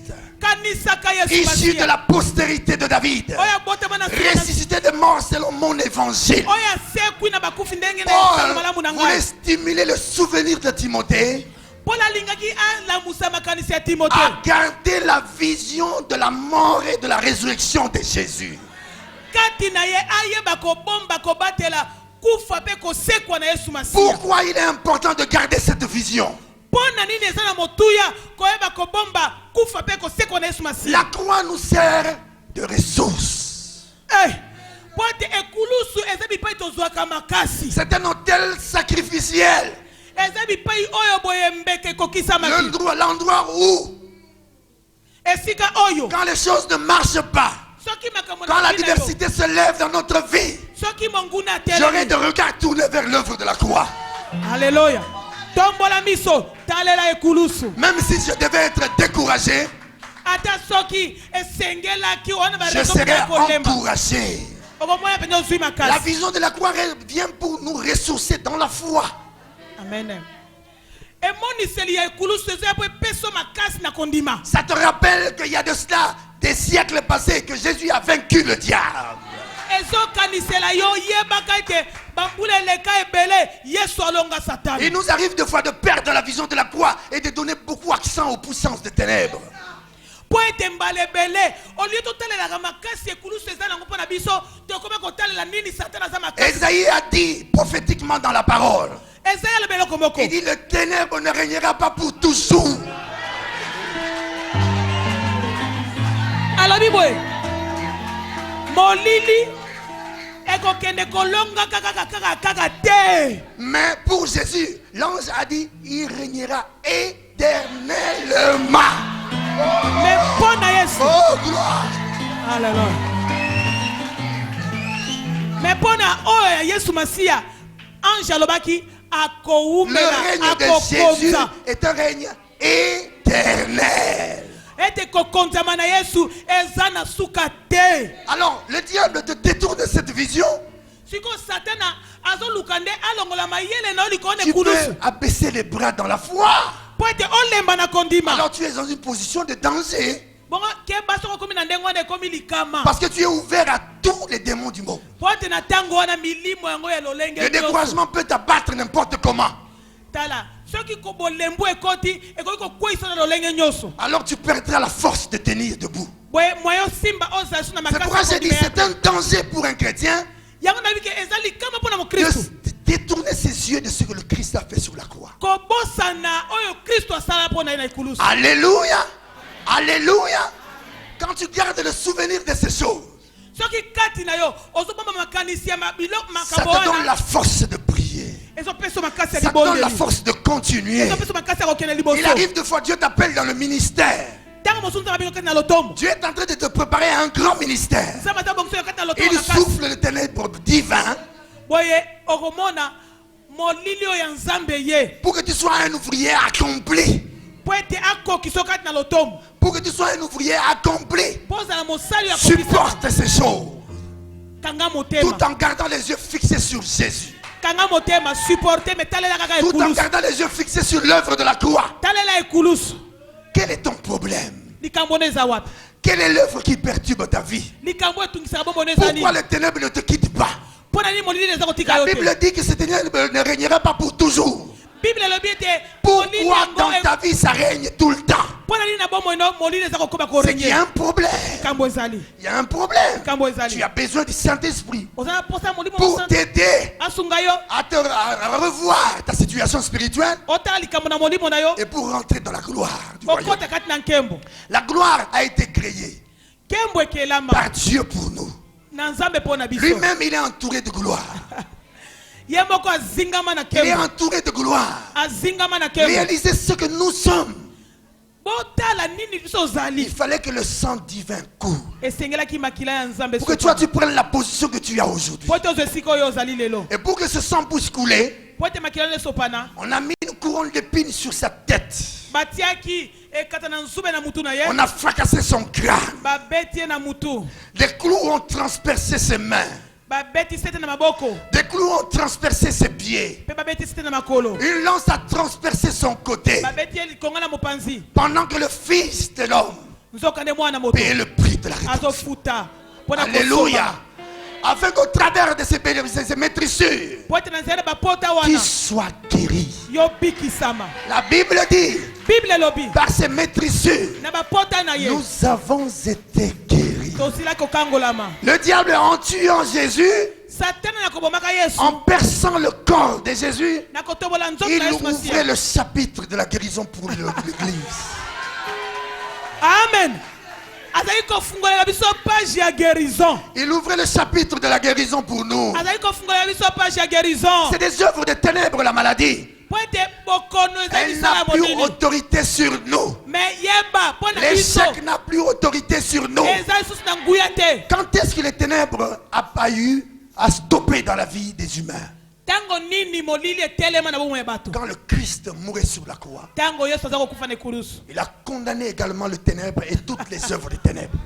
issu de la postérité de David, ressuscité de mort selon mon évangile. Paul voulait stimuler le souvenir de Timothée à garder la vision de la mort et de la résurrection de Jésus. Pourquoi il est important de garder cette vision? La croix nous sert de ressource. C'est un autel sacrificiel. L'endroit où, quand les choses ne marchent pas, quand la diversité se lève dans notre vie, j'aurai de regard tourné vers l'œuvre de la croix. Alléluia. Même si je devais être découragé, je serai encouragé. La vision de la croix vient pour nous ressourcer dans la foi. Amen. Ça te rappelle qu'il y a de cela des siècles passés que Jésus a vaincu le diable. Il nous arrive des fois de perdre la vision de la croix et de donner beaucoup accent aux puissances des ténèbres. mbala ebele olie totalelaka makasi ekulusu eza nango mpo na biso tokoma kotalela nini satana aza makasi. Esaïe a dit prophétiquement dans la parole. Esaïe alobeli eloko moko. Il dit le ténèbre ne régnera pas pour toujours. Alobi boye molili ekokende kolonga kaka te. Mais pour Jésus, l'ange a dit il régnera éternellement. Mais mpo na Yesu. Oh gloire. Alléluia. Mais mpo na oyo ya Yesu Masiya ange alobaki akoumela Le règne de Jésus akokonza est un règne éternel. ete kokonzama na Yesu eza na suka te. Alors, le diable te détourne de cette vision. Siko satana azoluka nde alongola mayele na olikone Tu peux kulusu abaisser les bras dans la foi. po ete olemba na kondima. Alors tu es dans une position de danger. Bongo keba soko komi na ndenge wana ekomi likama Parce que tu es ouvert à tous les démons du monde. po ete na ntango wana milimo yango ya lolenge Le découragement peut t'abattre n'importe comment. tala soki bolembu ekoti ekoki kokweyisa na lolenge nyonso. Alors tu perdras la force de tenir debout. Boye moyo simba ozala su na C'est pourquoi j'ai dit c'est un danger pour un chrétien yango na bike eza likama mpo na mokristu de détourner ses yeux de ce que le Christ a fait sur la croix. kobosana oyo kristo asala mpo na ye na ekulusu. Alléluia. Alléluia. Quand tu gardes le souvenir de ces choses, soki kati na yo ozobomba makanisi ya biloko ça makambo te donne wana la force de prier. ezopesa makasi ya Ça te donne la libondeli force de continuer. ezopesa makasi ya kokende liboso. Il arrive deux fois, Dieu t'appelle dans le ministère. ntango mosusu nzambe abiki kati na lotombo Dieu est en train de te préparer à un grand ministère. nzambe ata bongiso yo kati na lotombo Il makasi souffle le ténèbre divin boye okomona molili oyo ya nzambe ye pour que tu sois un ouvrier accompli. po ete akokisa kati na lotombo Pour que tu sois un ouvrier accompli. po ozala mosali oyo akokisa Supporte ces choses. kanga motema Tout en gardant les yeux fixés sur Jésus. kanga motema supporte me talela kaka Tout en ekulusu gardant les yeux fixés sur l'œuvre de la croix. talela ekulusu. Quel est ton problème? likambo no eza wapi Quelle est l'œuvre qui perturbe ta vie? likambo etungisaka bombo no eza nini Pourquoi les ténèbres ne te quittent pas? mpo na nini molili eza kotika La yo te. Bible dit que ces ténèbres ne régnera pas pour toujours. bible elobi ete molili Pourquoi yango dans ta vie ça règne tout le temps? mpo na nini na bomoi no molili eza kokoma C'est qu'il y a korenye un problème. likambo ezali Il y a un problème. likambo ezali Tu as besoin du Saint-Esprit oza na posa molimo pour mosanta t'aider asunga yo à revoir ta situation spirituelle otala likambo na molimo na yo et pour rentrer dans la gloire du royaume. okota kati na nkembo. La gloire a été créée Nkembo ekelama par Dieu pour nous. na nzambe mpo na biso Lui-même, il est entouré de gloire. ye moko azingama na Il est nkembo entouré de gloire. azingama na nkembo. Réalisez ce que nous sommes. botala nini biso Il ozali fallait que le sang divin coule. esengelaki makila ya nzambe Pour que toi, tu prennes la position que tu as aujourd'hui. po ete ozwa esika oyo ozali lelo Et pour que ce sang puisse couler, po ete makila no esopana on a mis une couronne d'épines sur sa tête. batiaki ekata na nzube na mutu na ye On a fracassé son crâne. babeti ye na mutu Des clous ont transpercé ses mains. babeti sete na maboko Des clous ont transpercé ses pieds. mpe babeti sete na makolo Une lance a transpercé son côté. babeti ye likonga na mopanzi Pendant que le Fils de l'homme nzoka nde mwana moto payait le prix de la rédemption. azofuta mpo na Alléluia. kosomba Afin qu'au travers de ces maîtrissures, po ete na nzela bapota qu'il wana soit guéri. yobikisama. La Bible dit, bible elobi par ces maîtrissures, na bapota na ye nous avons été guéris. tosilaki kokangolama. Le diable, en tuant Jésus, satana na kobomaka yesu en perçant le corps de Jésus, na kotobola nzoto il na yesu ouvrait masiya. le chapitre de la guérison pour l'Église. amen azali kofungolela biso page ya guérison Il ouvrait le chapitre de la guérison pour nous. azali kofungolela biso page ya guérison C'est des œuvres de ténèbres, la maladie. po ete bokono eza Elle misala n'a plus monene autorité sur nous. mais yeba mpo na biso L'échec n'a plus autorité sur nous. eza lisusu na nguya te. Quand est-ce que les ténèbres a eu à stopper dans la vie des humains? ntango nini molili etelema na bomoi ya bato Quand le Christ mourait sur la croix, ntango yesu aza kokufa na ekulusu il a condamné également le ténèbre et toutes les œuvres des ténèbres.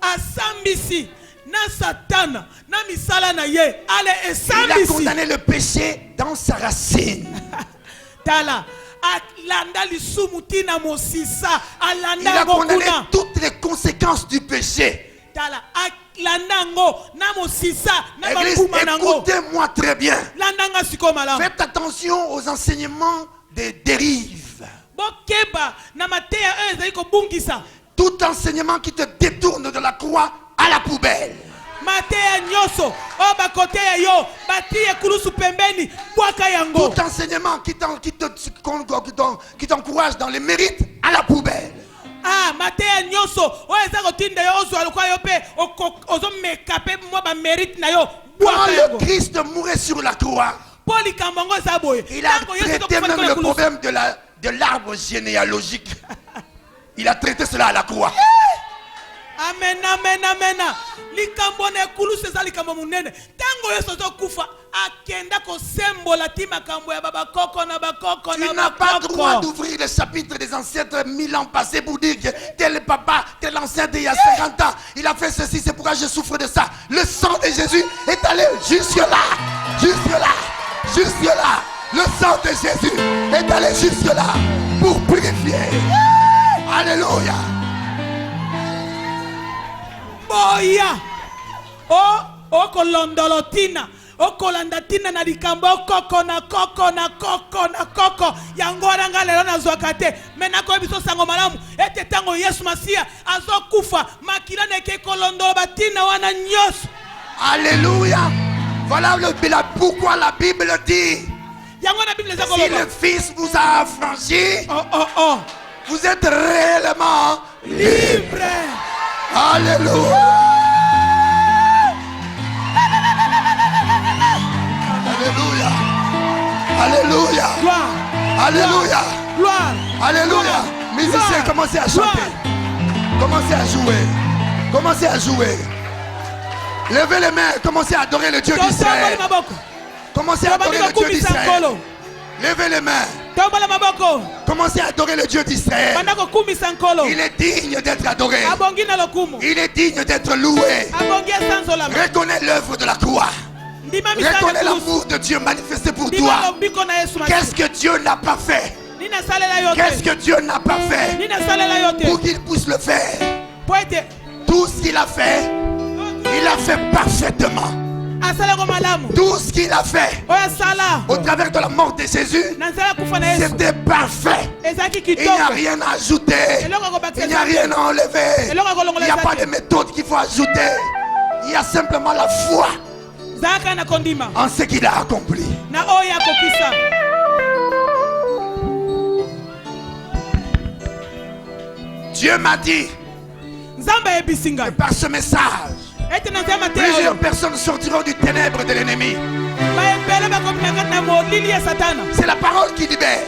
asambisi na satana na misala na ye ale Il a esambisi condamné le péché dans sa racine. tala alanda lisumu tina mosisa Il alanda a yango condamné kuna toutes les conséquences du péché. tala alanda yango na mosisa na Église, bambuma nango écoutez-moi très bien. landanga sikoyo malamu Faites attention aux enseignements des dérives. bokeba na mateya oyo ezali kobungisa Tout enseignement qui te détourne de la croix à la poubelle. Tout enseignement qui t'encourage dans les mérites à la poubelle. Quand le Christ mourait sur la croix, il a traité même le problème de l'arbre généalogique. Il a traité cela à la croix. Amen, amen, amen. Likambo ne kulu seza likambo munene. Tango yeso zo kufa akenda ko sembola tima kambo ya baba koko na bakoko na bakoko. Tu n'as pas droit d'ouvrir le chapitre des ancêtres 1000 ans passés pour dire que tel papa, tel ancêtre il y a 50 ans, il a fait ceci, c'est pourquoi je souffre de ça. Le sang de Jésus est allé jusque là. Jusque là. Jusque là. Le sang de Jésus est allé jusque là pour purifier. Alléluia. Boya. O kolondolotina. O kolandatina na likambo koko na koko na koko na koko. Yangora ngalelo na zwakate. Menako biso sango malamu. Ete tango Yesu Masia azokufa. Makila neke kolondolo batina wana nyos. Alléluia. Voilà pourquoi la Bible dit. Si le Fils vous a affranchi, vous êtes réellement libre. Alléluia. Alléluia. Alléluia. Alléluia. Alléluia. Musiciens, commencez à chanter. Commencez à jouer. Commencez à jouer. Levez les mains. Commencez à adorer le Dieu d'Israël. Commencez à adorer le Dieu d'Israël. Levez les mains. Commencez à adorer le Dieu d'Israël. Il est digne d'être adoré. Il est digne d'être loué. Reconnais l'œuvre de la croix. Reconnais l'amour de Dieu manifesté pour toi. Qu'est-ce que Dieu n'a pas fait? Qu'est-ce que Dieu n'a pas fait pour qu'il puisse le faire? Tout ce qu'il a fait, il a fait parfaitement. Tout ce qu'il a fait au travers de la mort de Jésus, c'était parfait. Il n'y a rien à ajouter. Il n'y a rien à enlever. Il n'y a pas de méthode qu'il faut ajouter. Il y a simplement la foi en ce qu'il a accompli. Dieu m'a dit que par ce message, plusieurs personnes sortiront du ténèbre de l'ennemi. C'est la parole qui libère.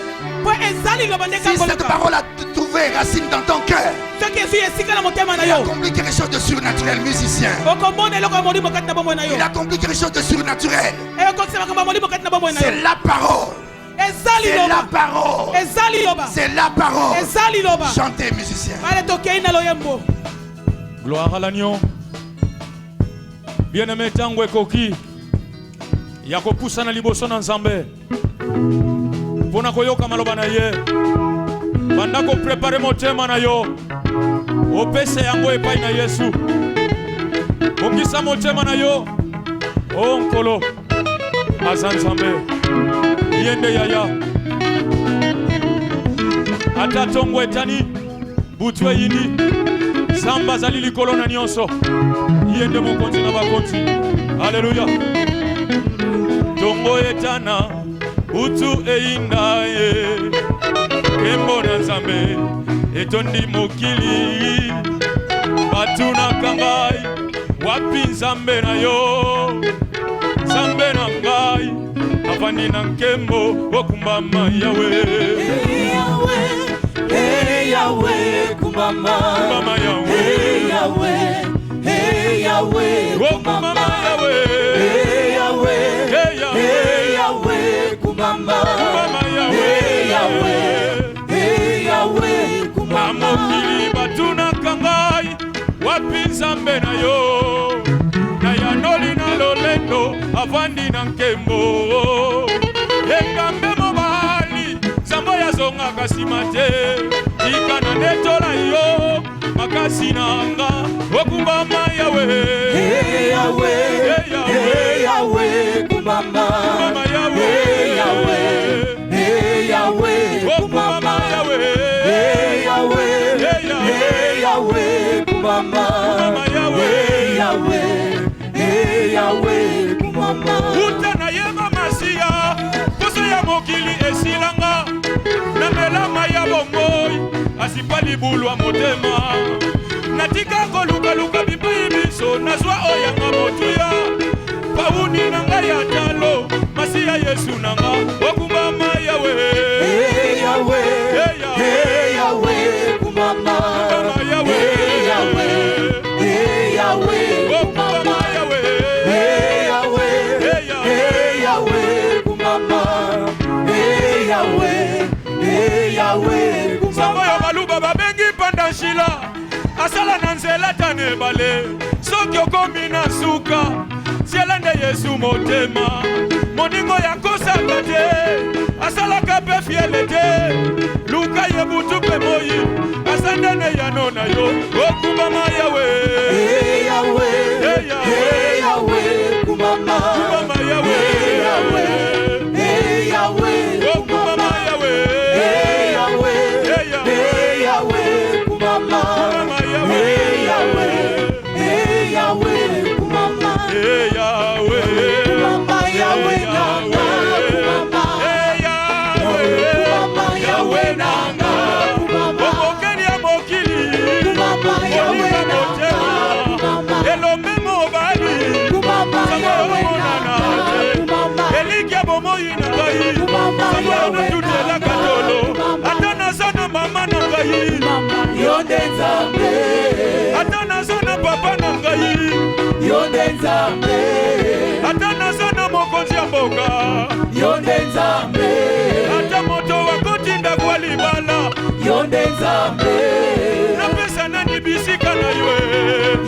Si cette parole a trouvé racine dans ton cœur, il a accompli quelque chose de surnaturel, musicien. Il a accompli quelque chose de surnaturel. C'est la parole. C'est la parole. C'est la parole. Chantez, musicien. Gloire à l'agneau. Bien-aimé tango ekoki ya kopusa na liboso na Nzambe pona koyoka maloba na ye banda ko préparer motema na yo opese yango epai na Yesu bongisa motema na yo o nkolo aza Nzambe yende yaya ata tongo etani butu eyini Samba zali likolo na nyonso yende mokonzi na bakonzi. Alléluia. Tongo etana utu einda ye kembo na Nzambe etondi mokili batuna kangai wapi Nzambe na yo Nzambe na ngai avandi na nkembo okumbama Yawe. Hey Yahweh, kumama. Kumama Yahweh. Hey Yahweh, hey Yahweh, kumama Yahweh. Hey Yahweh, hey Yahweh, hey Yahweh, kumama. Kumama Yahweh. Hey Yahweh, hey Yahweh, kumama. Amokili batuna kangai wapi Nzambe na yo na yanoli na lolendo avandi na nkembo engambe mobali Zambo ya zonga kasimate ikana netola yo makasi nanga okumbama Yawe. Hey Yahweh, hey Yahweh, hey Yahweh, kumama. Kumama Yawe. Hey Yahweh, hey Yahweh, kumama Yawe. Hey Yahweh, hey Yahweh, hey Yahweh, kumama. Hey Yahweh, hey Yahweh, kumama. Utana yeba masia, posa ya mokili esilanga. Na melama ya bomoi, asipali bulwa motema. Natika koluka luka bipai biso, nazwa oyanga motuya. Pauni nanga ya talo, masia Yesu nanga, wakumama Yahweh. Hey Yahweh, hey Yahweh, kumama. Hey Yahweh, hey Yahweh, kumama. Hey Yahweh, hey Yahweh, kumama. Hey Yahweh, hey Yahweh, kumama. Sambo ya maluba babengi panda shila, asala nanzela tane bale. Soki okomi na suka, sielende Yesu motema. Moningo ya kosa kate, asala kape fielete. Luka yebutu pe moyi, asandene ya nona yo. Okubama Yahweh, hey Yahweh, hey Yahweh, kumama. Okubama Yahweh, hey Yahweh, hey Yahweh, Okubama Yahweh, hey Yahweh, hey Yahweh, kumama. Hey Yahweh, hey Yahweh, kumama. hey Yahweh, Kumama Yahweh nanga, kumama. hey Yahweh, Kumama Yahweh nanga, kumama. Okokeni ya mokili, Kumama Yahweh nanga, kumama. elombe mobali, Kumama Yahweh nanga, kumama. elikia bomoyi na ngai, Kumama Yahweh tutela nanga, katolo, kumama. atana sana mama na ngai, Yonde Nzambe, atana sana papa na ngai, Yonde Nzambe, atana sana mokonzi ya mboka, Yonde Nzambe, ata moto wakotinda kwa libala, Yonde Nzambe, napesa nani bisika na ywe,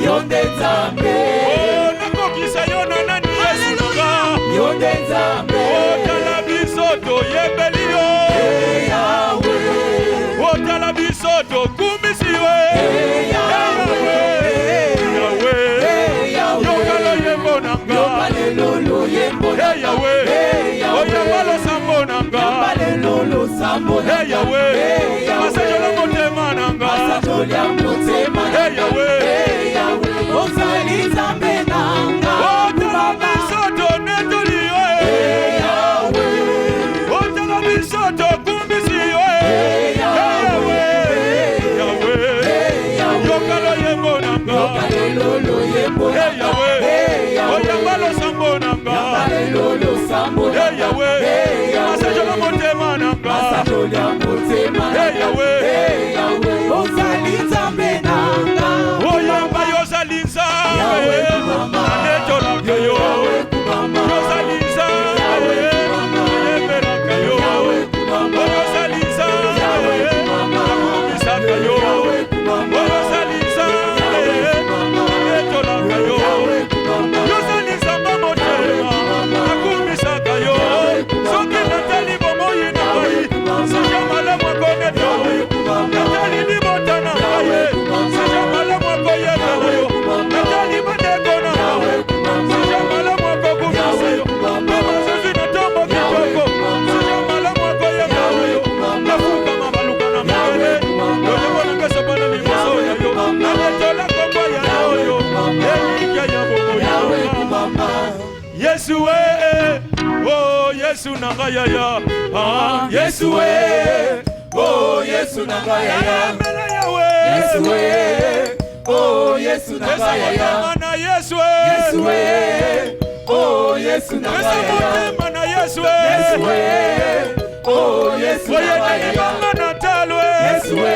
Yonde Nzambe, oh nakokisa yo na nani Yesu nanga, Yonde Nzambe, oh tala bisoto yebeli yo, hey Yahweh, oh tala bisoto kumisiwe, hey Yahweh, Yahweh, hey Yahweh, yokalo yembo nanga, Yobalelolo yembo nanga, hey Yahweh, hey oh Yahweh, yambalo sambo nanga, Yobalelolo sambo nanga, hey Yahweh, masajolo motema nanga, Masajolya motema nanga, hey Yahweh, hey Yahweh, Ozali Nzambe nanga, oh tala bisoto netoli yo, hey Yahweh, oh tala bisoto kumisiwe, hey Yahweh, Yahweh, hey Yahweh, yokalo yembo nanga, Yobalelolo yembo hey nanga, Yahweh, hey oh Yahweh, yambalo sambo nanga, Yobalelolo sambo hey nanga, Yahweh, hey masajolo Yahweh, motema nanga, Masajolya motema nanga, hey Yahweh, hey Yahweh, Ozali Nzambe nanga, oh yamba yozali nzambe, Yahweh kumama, anetolaka yo, Yahweh kumama, yozali nzambe, yembelaka yo, Yahweh kumama, oh yozali nzambe, Yahweh kumama, akumisaka yo, Yahweh kumama, oh yozali nzambe, Yahweh kumama, anetolaka yo, Yahweh kumama, yozali nzambe motema, akumisaka yo, soki natali bomoi na ngai, sijamala mwako netolo yo, natali libota na ngai, sijamala mwako yebela yo, natali bandeko na ngai, sijamala mwako kumisa yo, mama zevi na tombo kitoko, sijamala mwako yebela yo, nafuka mamaluka na mbele, yolebo na kesa bana liboso ya yo, nanetola kombo ya yo, elikia ya bomo Yahweh ya kumama, Yesu oh Yesu nanga yaya, ah Yesu we, oh Yesu nanga yaya, Yesu we, oh Yesu nanga yaya, mana Yesu Yesu we, oh Yesu nanga yaya, mana Yesu Yesu we, oh Yesu nanga yaya, mana talwe Yesu we,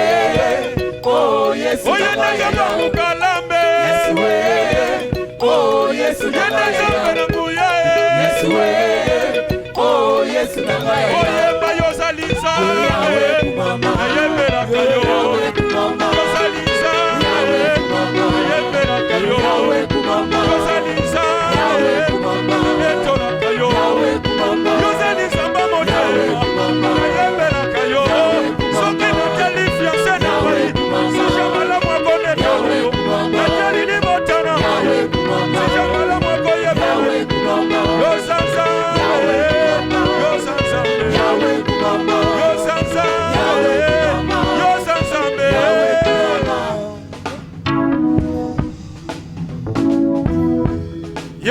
oh Yesu nanga yaya, mukalambe Yesu we, oh Yesu nanga yaya, Yesu we, oh Yesu nanga yaya, oyemba yozaliza Yahweh kumama, ayembelaka yo Yahweh kumama, yozaliza Yahweh kumama, ayembelaka yo Yahweh kumama, yozaliza Yahweh kumama, etolaka yo Yahweh kumama, yozaliza mba Yahweh motema kumama, ayembelaka yo soki natali fianse na ngai sijamala mwako netolo yo natali libotana ngai sijamala mwako yebela yosanza yosanza yosanza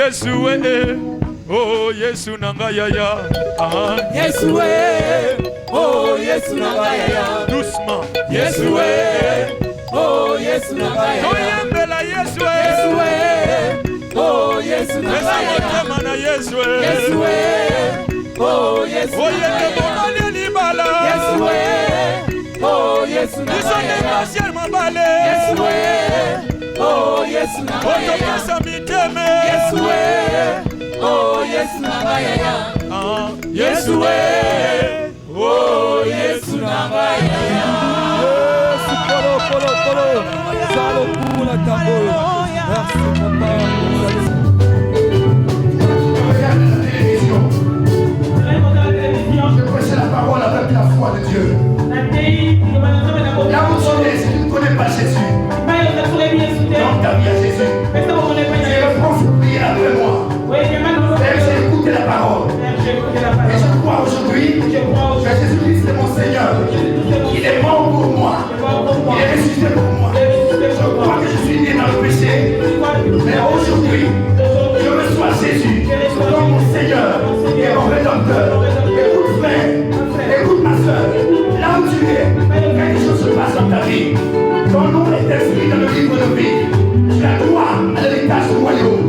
Yesu oh Yesu nanga yaya. Yesu oh Yesu nanga yaya. Doucement. Yesu oh Yesu nanga yaya. Oyembela Yesu oh Yesu nanga yaya. Mana Yesu oh Yesu oyende bonane libala. Yesu oh Yesu nanga yaya. Yesu oh Yesu nanga yaya. Yesu oh Yesu nanga yaya. Yesu oh Yesu nanga yaya. Yesu polo polo polo. Salo kula tambo. Merci papa. Je prêche la parole avec la foi de Dieu. Là où tu es, si tu ne connais pas Jésus, donc ta vie à Jésus. Je reprends ce prière après moi. Père, j'ai écouté la parole. Et je crois aujourd'hui que Jésus-Christ est mon Seigneur. Il est mort pour moi. Il est ressuscité pour moi. Je crois que je suis né dans le péché. Mais aujourd'hui, je reçois Jésus comme mon Seigneur et mon Rédempteur. Écoute frère, écoute ma soeur. Là où tu es, quelque chose se passe dans ta vie. Ton nom est inscrit dans le livre de vie. Tu as droit à l'héritage du royaume.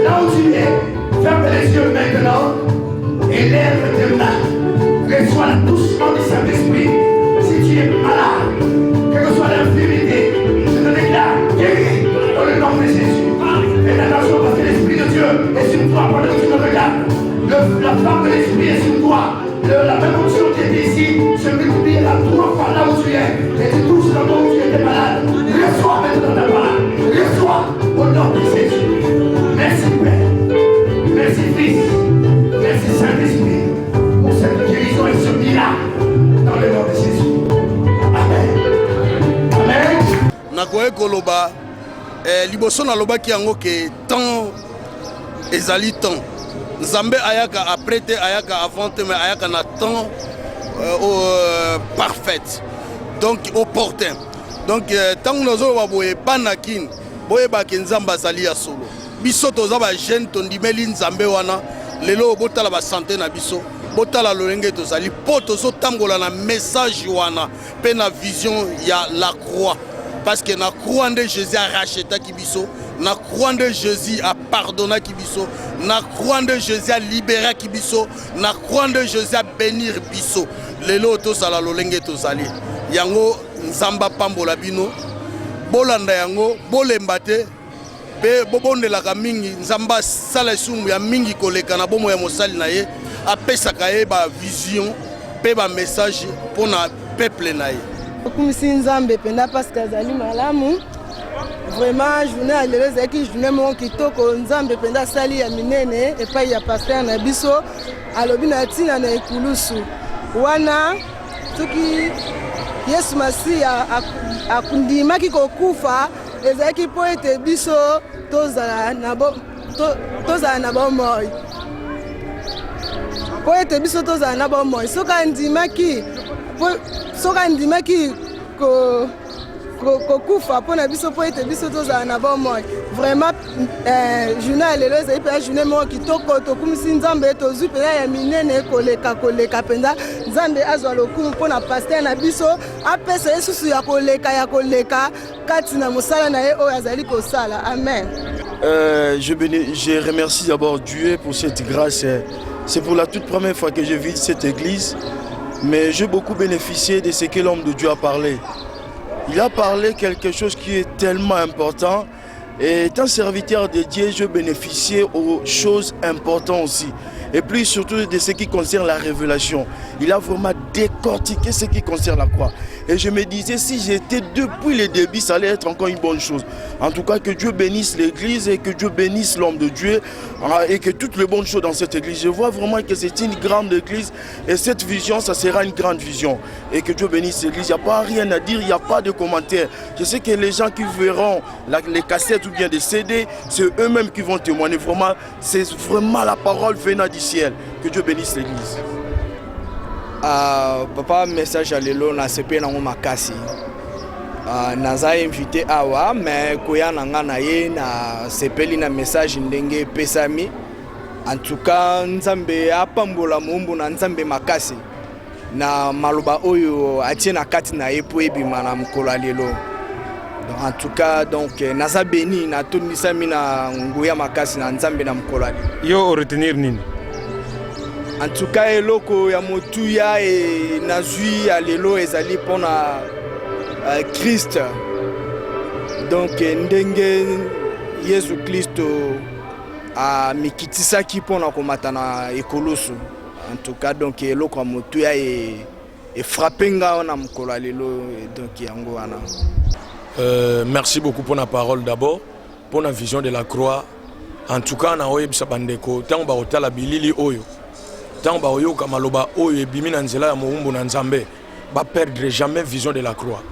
Là où tu es, ferme les yeux maintenant et lève tes mains. Reçois le touchement du Saint-Esprit. Si tu es malade, quelle que soit l'infirmité, je te déclare guéri dans le nom de Jésus. Fais attention parce que l'Esprit de Dieu est sur toi pendant que tu me regardes. La flamme de l'Esprit est sur toi. La même onction qui était ici se multiplie à 3 fois là où tu es. Et tu touches le nom où tu étais malade. Reçois maintenant ta parole. Reçois au nom de Jésus. Merci Père. Merci Fils. Merci Saint-Esprit pour cette guérison et ce miracle dans le nom de Jésus. Amen. Amen. Nakoye koloba liboso na loba ki yango ke temps ezali temps. Nzambe ayaka après te ayaka avant te mais ayaka na temps parfaite. Donc opportun. Donc tant que nous boye banakin boye ba ke Nzambe azali ya solo. Biso toza ba jeune tondimeli Nzambe wana lelo botala ba santé na biso. Botala lolenge tozali po tozo tambola na message wana pe na vision ya la croix. Parce que na croix de Jésus a racheté Kibiso, na croix de Jésus a pardonné Kibiso, na croix de Jésus a libéré Kibiso, na croix de Jésus a bénir Biso. Lelo to sala lolenge to sali. Yango nzamba pambola bino. Bolanda yango bolembate pe bobondelaka mingi nzamba sala sumu ya mingi koleka na bomo ya mosali na ye apesaka ye ba vision pe ba message pour na peuple na ye. Kumisi Nzambe penda parce que azali malamu vraiment journée à l'élève qui journée mon kitoko Nzambe penda sali ya minene et pas ya pasteur na biso alobi na tina na ekulusu wana tuki Yesu Masia akundima kikokufa ezaki po ete biso tozala na bo moi po ete biso tozala na bo moi soka ndimaki kokufa mpona biso po ete biso tozala na bomoi vraiment journée lelo ezali mpenza journée moko kitoko tokumisi Nzambe tozwi mpenza ya minene koleka mpenza Nzambe azwa lokumu mpona paster na biso apesa ye susu ya koleka kati na mosala na ye oyo azali kosala. Amen. Je remercie d'abord Dieu pour cette grâce. C'est pour la toute première fois que je visite cette église. Mais j'ai beaucoup bénéficié de ce que l'homme de Dieu a parlé. Il a parlé quelque chose qui est tellement important. Et étant serviteur de Dieu, je bénéficiais aux choses importantes aussi. Et puis surtout de ce qui concerne la révélation. Il a vraiment décortiqué ce qui concerne la croix. Et je me disais, si j'étais depuis le début, ça allait être encore une bonne chose. En tout cas, que Dieu bénisse l'église et que Dieu bénisse l'homme de Dieu et que toutes les bonnes choses dans cette église. Je vois vraiment que c'est une grande église et cette vision, ça sera une grande vision. Et que Dieu bénisse l'église. Il n'y a pas rien à dire, il n'y a pas de commentaires. Je sais que les gens qui verront les cassettes ou bien des CD, c'est eux-mêmes qui vont témoigner. Vraiment, c'est vraiment la parole venant du ciel. Que Dieu bénisse l'église. Papa, message à l'élo, na CP na makasi. naza invité awa mais koya nanga na ye na sepeli na message ndenge pesami. En tout cas nzambe apambola mumbu na nzambe makasi na maloba oyo atie na kati na ye po ebima na mokolo ya lelo. En tout cas donc naza beni na tonisami na nguya makasi na nzambe na mokolo ya lelo. Yo retenir nini? En tout cas eloko ya motuya e nazwi ya lelo ezali pona Christ. Donc ndenge Yesu Kristo a mikitisaki pona komata na ekoloso. En tout cas donc eloko ya motuya e frappé nga na mokolo ya lelo donc yango wana. Merci beaucoup pour la parole d'abord, pour la vision de la croix. En tout cas, na oyebisa bandeko tango ba otala bilili oyo. Tango ba oyoka maloba oyo ebimi na nzela ya moumbu na nzambe, ba perdre jamais vision de la croix.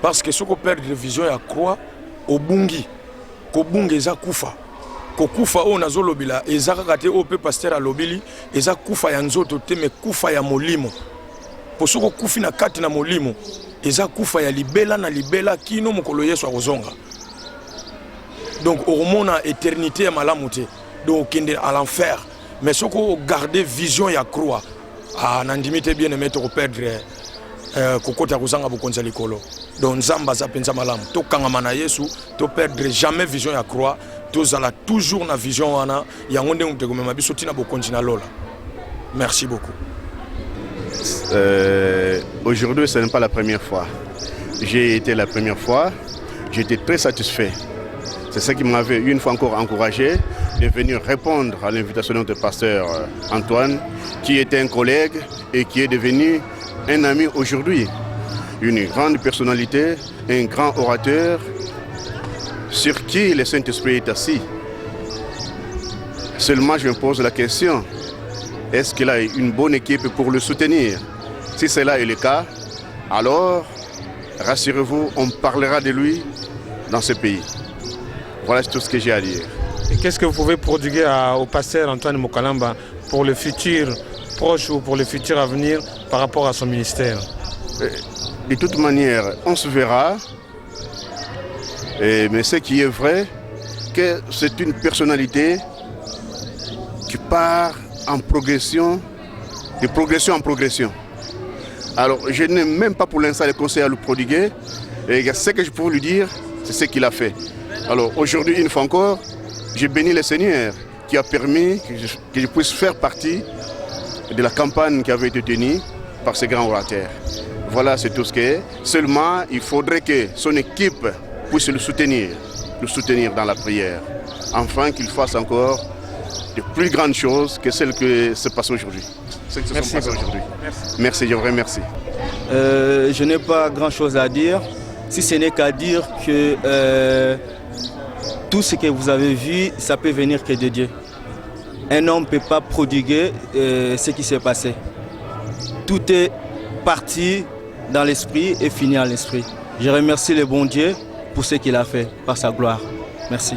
Parce que soko perdre vision ya croix, obungi, ko bungi eza kufa. Ko kufa o nazolobila eza kaka te o pe pasteur alobili, eza kufa ya nzoto te me kufa ya molimo. Po soko kufi na kati na molimo, eza kufa ya libela na libela kino mokolo Yesu akozonga. Donc au mona éternité ya malamu te. Donc kende à l'enfer. Mais ce qu'on garder vision ya croix, nandimite bien aimé to perdre kokota kozanga bokonza likolo. Donc nzamba za penza malamu. To kangama na Yesu, to perdre jamais vision ya croix, to zala toujours na vision wana yango ndenge mtekomema biso tina bokonzi na lola. Merci beaucoup. Aujourd'hui, ce n'est pas la première fois. J'ai été la première fois, j'étais très satisfait. C'est ça qui m'avait une fois encore encouragé de venir répondre à l'invitation de notre pasteur Antoine, qui était un collègue et qui est devenu un ami aujourd'hui. Une grande personnalité, un grand orateur sur qui le Saint-Esprit est assis. Seulement, je me pose la question, est-ce qu'il a une bonne équipe pour le soutenir? Si cela est le cas, alors, rassurez-vous, on parlera de lui dans ce pays. Voilà tout ce que j'ai à dire. Et qu'est-ce que vous pouvez prodiguer au pasteur Antoine Mokalamba pour le futur proche ou pour le futur avenir par rapport à son ministère? De toute manière, on se verra. Mais ce qui est vrai, que c'est une personnalité qui part en progression, de progression en progression. Alors, je n'ai même pas pour l'instant les conseils à lui prodiguer. Et ce que je peux lui dire, c'est ce qu'il a fait. Alors, aujourd'hui, une fois encore, j'ai béni le Seigneur qui a permis que je puisse faire partie de la campagne qui avait été tenue par ces grands orateurs. Voilà, c'est tout ce qu'il est. Seulement, il faudrait que son équipe puisse le soutenir dans la prière, afin qu'il fasse encore de plus grandes choses que celles que se passent aujourd'hui. Merci. Merci, je vous remercie. Je n'ai pas grand-chose à dire, si ce n'est qu'à dire que tout ce que vous avez vu, ça peut venir que de Dieu. Un homme ne peut pas prodiguer ce qui s'est passé. Tout est parti dans l'esprit et fini à l'esprit. Je remercie le bon Dieu pour ce qu'il a fait, par sa gloire. Merci.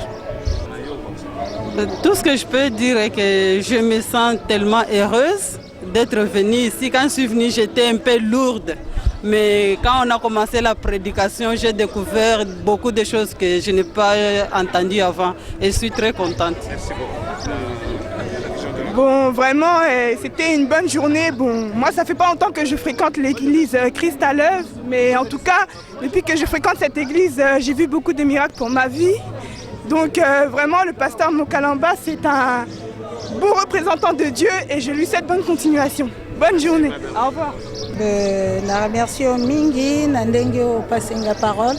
Tout ce que je peux dire est que je me sens tellement heureuse d'être venue ici. Quand je suis venue, j'étais un peu lourde. Mais quand on a commencé la prédication, j'ai découvert beaucoup de choses que je n'ai pas entendues avant. Et je suis très contente. Merci beaucoup. Bon, vraiment, c'était une bonne journée. Bon, moi, ça fait pas longtemps que je fréquente l'église Christ à l'œuvre. Mais en tout cas, depuis que je fréquente cette église, j'ai vu beaucoup de miracles pour ma vie. Donc, vraiment, le pasteur Mokalamba, c'est un bon représentant de Dieu et je lui souhaite bonne continuation. Bonne journée. Au revoir. Na remercie Mingi, na ndenge au passé la parole,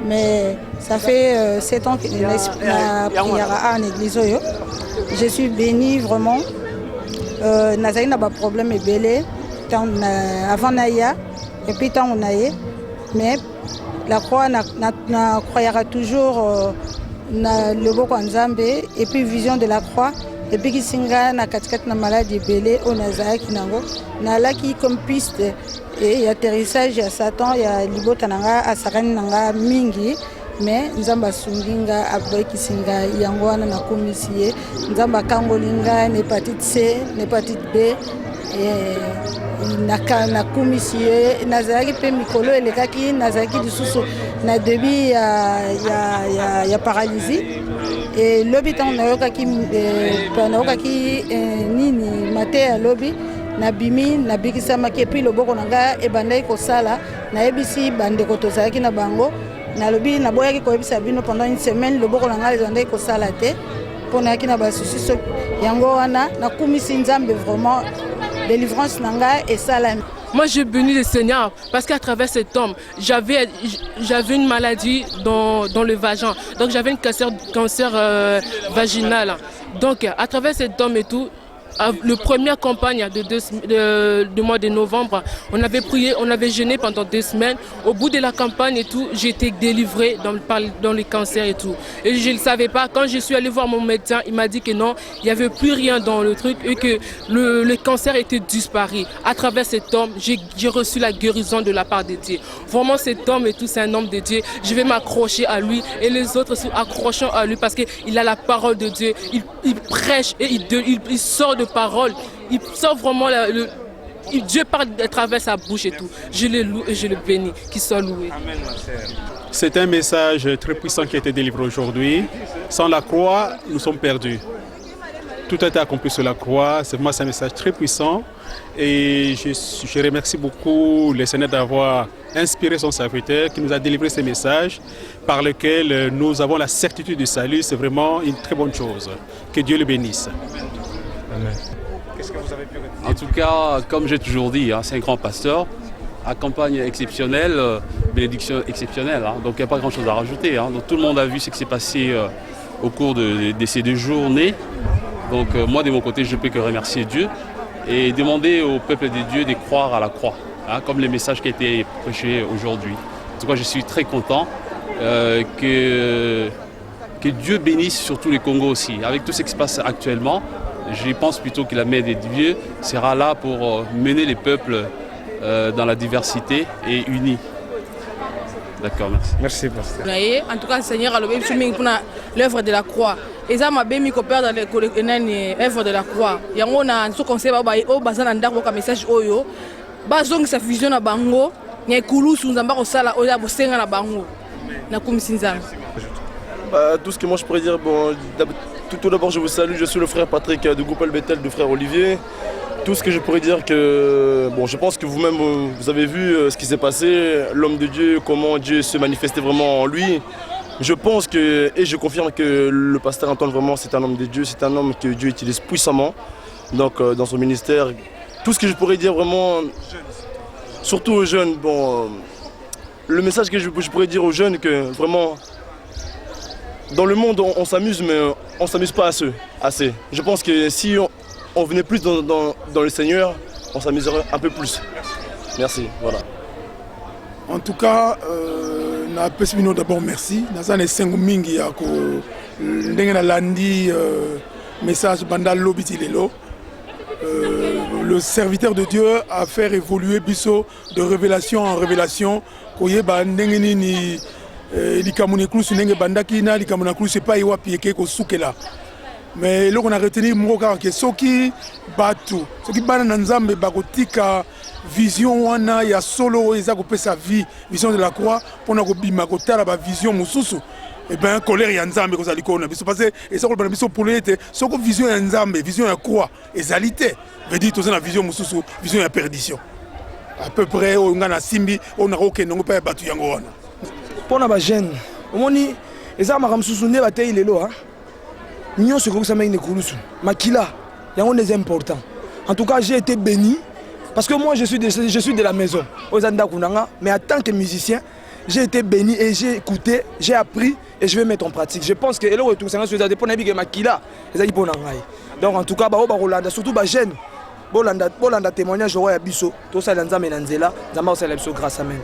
mais ça fait 7 ans que la prière en église. Je suis bénie vraiment. Nazali n'a pas de problème et belé avant Naya et puis tant on aille, mais la croix na croyera toujours na le beau Nzambe et puis vision de la croix. Et puis kisinga na katikat na maladie belé on a qui nango na laki comme piste et atterrissage à Satan ya libota nanga asakani nanga mingi mais nzamba sunginga aboy kisinga yango wana na komisie nzamba kangolinga hépatite C hépatite B nakumisi ye nazalaki mpe mikolo elekaki nazalaki lisusu na début ya paralysie e lobi ntango nayokaki nini mate ya lobi nabimi nabikisamaki epuis loboko na ngai ebandaki kosala nayebisi bandeko tozalaki na bango nalobi naboyaki koyebisa bino pendant une semaine loboko na ngai ezandaki kosala te mpo nayaki na basusi so yango wana nakumisi nzambe vraiment délivrance na ngai esalami. Moi, je bénis le Seigneur parce qu'à travers cet homme, j'avais une maladie dans le vagin. Donc, j'avais un cancer vaginal. Donc, à travers cet homme et tout, le première campagne de mois de novembre, on avait prié, on avait jeûné pendant 2 semaines. Au bout de la campagne et tout, j'ai été délivrée dans le cancer et tout. Et je ne le savais pas. Quand je suis allée voir mon médecin, il m'a dit que non, il n'y avait plus rien dans le truc et que le cancer était disparu. À travers cet homme, j'ai reçu la guérison de la part de Dieu. Vraiment, cet homme et tout, c'est un homme de Dieu. Je vais m'accrocher à lui et les autres se accrochant à lui parce qu'il a la parole de Dieu. Il prêche et il sort de parole, il sort vraiment Dieu parle à travers sa bouche et tout. Je le loue et je le bénis, qu'il soit loué. Amen, ma sœur. C'est un message très puissant qui a été délivré aujourd'hui. Sans la croix, nous sommes perdus. Tout a été accompli sur la croix. C'est un message très puissant. Et je remercie beaucoup le Seigneur d'avoir inspiré son serviteur qui nous a délivré ces messages par lesquels nous avons la certitude du salut. C'est vraiment une très bonne chose. Que Dieu le bénisse. Amen. Qu'est-ce que vous avez pu retenir? En tout cas, comme j'ai toujours dit, c'est un grand pasteur, à campagne exceptionnelle, bénédiction exceptionnelle, donc il n'y a pas grand-chose à rajouter. Donc tout le monde a vu ce qui s'est passé au cours de ces 2 journées. Donc moi, de mon côté, je ne peux que remercier Dieu et demander au peuple de Dieu de croire à la croix, comme le message qui a été prêché aujourd'hui. En tout cas, je suis très content que Dieu bénisse surtout les Congos aussi, avec tout ce qui se passe actuellement. Je pense plutôt que la main de Dieu sera là pour mener les peuples dans la diversité et unis. D'accord, merci. Merci, pasteur. En tout cas, le Seigneur a l'œuvre de la croix. Et ça m'a bien peur dans l'œuvre de la croix. Il y a un conseil qui message oyo. Bazong sa vision na bango, nya kulusu nzamba ko sala oya bosenga na bango. Na kumisinzana. Tout ce que moi je pourrais dire, bon, tout d'abord je vous salue, je suis le frère Patrick du groupe El Bethel du frère Olivier. Tout ce que je pourrais dire que, bon, je pense que vous-même vous avez vu ce qui s'est passé, l'homme de Dieu, comment Dieu se manifestait vraiment en lui. Je pense que, et je confirme que le pasteur Antoine vraiment c'est un homme de Dieu, c'est un homme que Dieu utilise puissamment donc, dans son ministère. Tout ce que je pourrais dire vraiment, surtout aux jeunes, bon, le message que je pourrais dire aux jeunes que vraiment, dans le monde, on s'amuse, mais on ne s'amuse pas assez. Je pense que si on venait plus dans le Seigneur, on s'amuserait un peu plus. Merci. Voilà. En tout cas, d'abord merci. Message bandal lobiti lelo. Le serviteur de Dieu a fait évoluer Bisso de révélation en révélation. Mais là on a retenu que ceux qui battent, ceux qui battent dans Nzambe bagotika vision wana ya solo ezako pesa vie vision de la croix pour na kobima kotala ba vision mususu et ben colère ya Nzambe ko zali ko na biso parce et ça ko bana biso pour été soko vision ya Nzambe vision ya croix ezalité veut dire tous na vision mususu vision ya perdition à peu près on ngana simbi on a aucun ngo pa batu yango wana pona ba jeune omoni eza makamsusu ne batei lelo hein Nyon se ça m'a makila yango c'est important. En tout cas, j'ai été béni parce que moi je suis de la maison aux Andakunanga, mais en tant que musicien, j'ai été béni et j'ai écouté, j'ai appris et je vais mettre en pratique. Je pense que le retour c'est ça dépend de makila, ezali pona ngai. Donc en tout cas ba Rolanda surtout ba jeune bolanda témoignage ya biso to ça Nzambe na nzela, Nzamba osala biso grâce amen.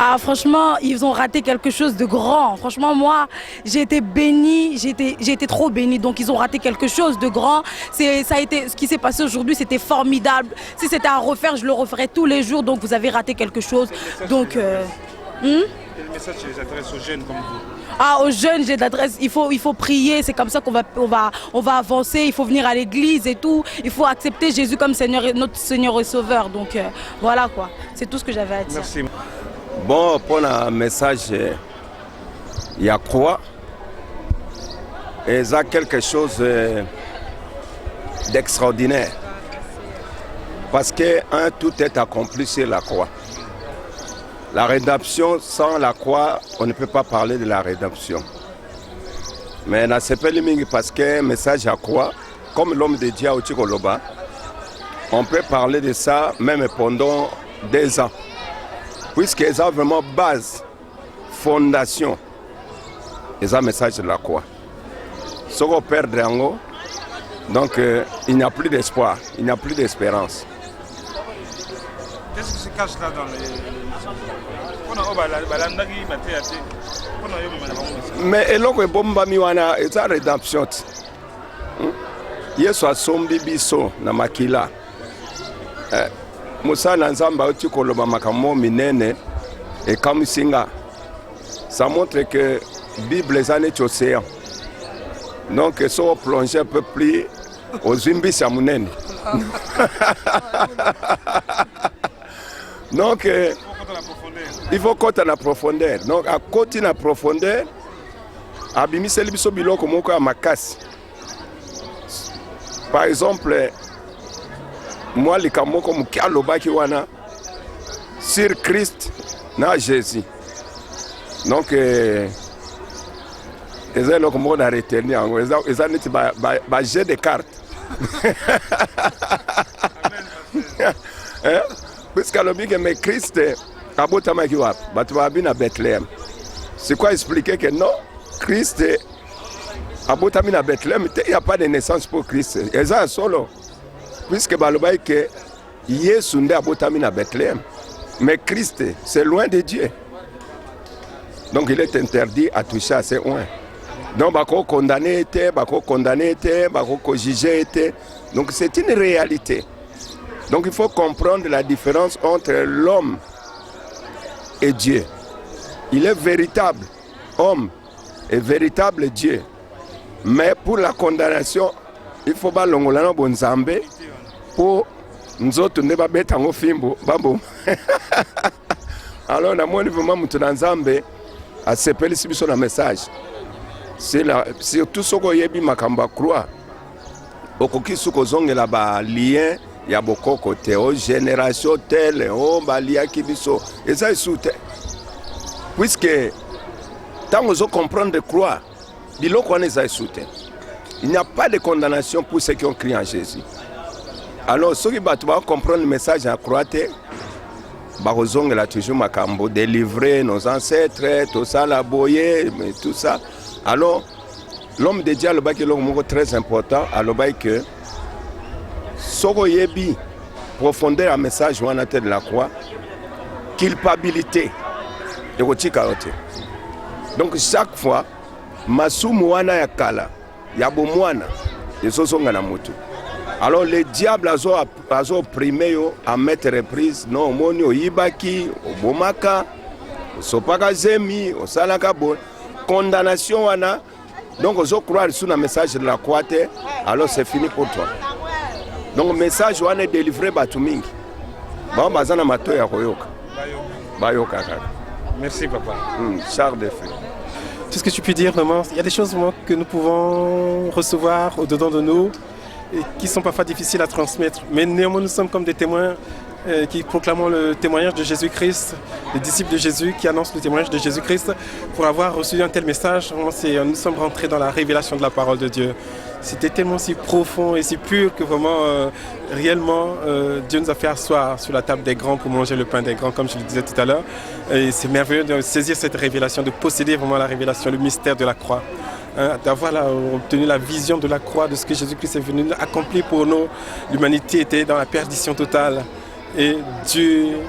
Ah, franchement, ils ont raté quelque chose de grand. Franchement, moi, j'ai été bénie, j'ai été trop bénie. Donc, ils ont raté quelque chose de grand. Ça a été, ce qui s'est passé aujourd'hui, c'était formidable. Si c'était à refaire, je le referais tous les jours. Donc, vous avez raté quelque chose. Donc, Quel message tu les adresses aux jeunes comme vous? Ah, aux jeunes, j'ai d'adresse. Il faut prier. C'est comme ça qu'on va avancer. Il faut venir à l'église et tout. Il faut accepter Jésus comme Seigneur, notre Seigneur et Sauveur. Donc voilà quoi. C'est tout ce que j'avais à dire. Merci. Bon, pour un message, il y a croix. Et ça quelque chose d'extraordinaire. Parce que tout est accompli sur la croix. La rédemption, sans la croix, on ne peut pas parler de la rédemption. Mais dans ce pays, parce que message à croix, comme l'homme de Dieu au Tchikoloba, on peut parler de ça même pendant 2 ans. Puisque c'est vraiment base, fondation, c'est un message de la croix. Ce qu'on perd en haut, donc il n'y a plus d'espoir, il n'y a plus d'espérance. Qu'est-ce qui se cache là dans les... Mais eloko ebombami wana eza rédemption. Yesu asombi biso na makila. Musala nzamba oti koloba makambo minene ekamisinga. Ça montre que Bible est un océan. Donc si on plonge un peu plus aux imbis à munene. Donc il faut côté la profondeur. Donc à côté la profondeur, abimisa libiso biloko moko ya makasi. Par exemple, moi likambo ko mukalo baki wana sur Christ na Jésus. Donc eza eloko moko na retenir yango eza neti ba jeu de cartes. Puisque le mais Christ abotamaki wapi bato babi na Bethléem. C'est quoi expliquer que non, Christ abotami na Bethléem, il n'y a pas de naissance pour Christ. Et ça solo. Puisque balobai que Yesu nde abotami na Bethléem. Mais Christ, c'est loin de Dieu. Donc il est interdit à toucher à ces oins. Donc bako condamné était, bako jugé était. Donc c'est une réalité. Donc il faut comprendre la différence entre l'homme et Dieu. Il est véritable homme et véritable Dieu. Mais pour la condamnation, il faut pas l'ongolano bonzambe pour nous autres ne pas mettre en fimbo babo. Alors na moi vraiment mutu nzambe a sepeli sibiso na message. C'est là surtout ce que yebi makamba croix. Okoki suko zongela ba lien ya bokoko te o génération telle o balia kibiso et ça soute. Puisque tant on comprendre de croix, biloko on est soute. Il n'y a pas de condamnation pour ceux qui ont crié en Jésus. Alors ceux qui vont comprendre le message en croix, Barozong a toujours makambo délivrer nos ancêtres, tout ça la boyer, mais tout ça. Alors l'homme de Dieu est très important. Alors que Soko yebi profondeur un message ou de la croix, culpabilité et donc chaque fois masumu wana ya kala ya bomwana ezozonga na moto. Alors le diable a opprimé à mettre reprise non moni oyibaki obomaka osopaka zemi osalaka bon condamnation wana. Donc ozo croire sur le message de la croix, alors c'est fini pour toi. Donc le message est délivré par tout le monde. Merci papa. Charles de feu. Tout ce que tu peux dire vraiment, il y a des choses vraiment que nous pouvons recevoir au-dedans de nous et qui sont parfois difficiles à transmettre. Mais néanmoins nous sommes comme des témoins qui proclamons le témoignage de Jésus-Christ, les disciples de Jésus qui annoncent le témoignage de Jésus-Christ. Pour avoir reçu un tel message, vraiment, nous sommes rentrés dans la révélation de la parole de Dieu. C'était tellement si profond et si pur que vraiment, réellement, Dieu nous a fait asseoir sur la table des grands pour manger le pain des grands, comme je le disais tout à l'heure. Et c'est merveilleux de saisir cette révélation, de posséder vraiment la révélation, le mystère de la croix. D'avoir obtenu la vision de la croix, de ce que Jésus-Christ est venu accomplir pour nous. L'humanité était dans la perdition totale. Et Dieu,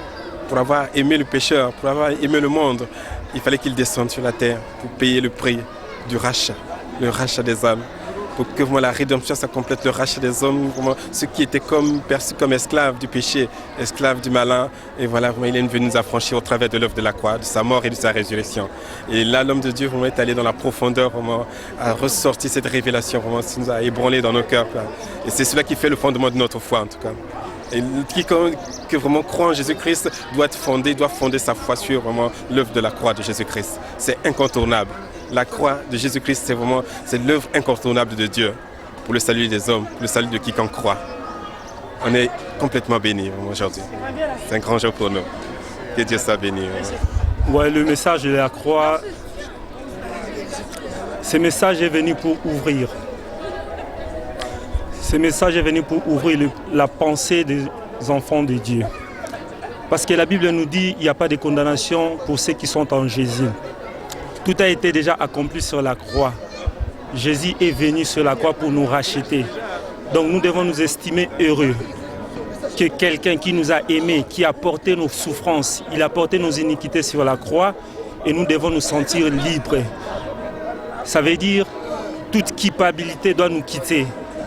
pour avoir aimé le pécheur, pour avoir aimé le monde, il fallait qu'il descende sur la terre pour payer le prix du rachat, le rachat des âmes. pour que vraiment, la rédemption, ça complète le rachat des hommes, vraiment, ceux qui étaient perçus comme esclaves du péché, esclaves du malin. Et voilà, vraiment, il est venu nous affranchir au travers de l'œuvre de la croix, de sa mort et de sa résurrection. Et là, l'homme de Dieu vraiment, est allé dans la profondeur, vraiment, a ressorti cette révélation, vraiment, ça nous a ébranlé dans nos cœurs. Et c'est cela qui fait le fondement de notre foi, en tout cas. Et quiconque qui vraiment croit en Jésus-Christ doit fonder sa foi sur vraiment l'œuvre de la croix de Jésus-Christ. C'est incontournable. La croix de Jésus-Christ, c'est l'œuvre incontournable de Dieu pour le salut des hommes, pour le salut de quiconque croit. On est complètement bénis aujourd'hui. C'est un grand jour pour nous. Que Dieu soit béni. Ouais, le message de la croix, ce message est venu pour ouvrir. Ce message est venu pour ouvrir la pensée des enfants de Dieu. Parce que la Bible nous dit qu'il n'y a pas de condamnation pour ceux qui sont en Jésus. Tout a été déjà accompli sur la croix. Jésus est venu sur la croix pour nous racheter. Donc nous devons nous estimer heureux que quelqu'un qui nous a aimés, qui a porté nos souffrances, il a porté nos iniquités sur la croix et nous devons nous sentir libres. Ça veut dire toute culpabilité doit nous quitter.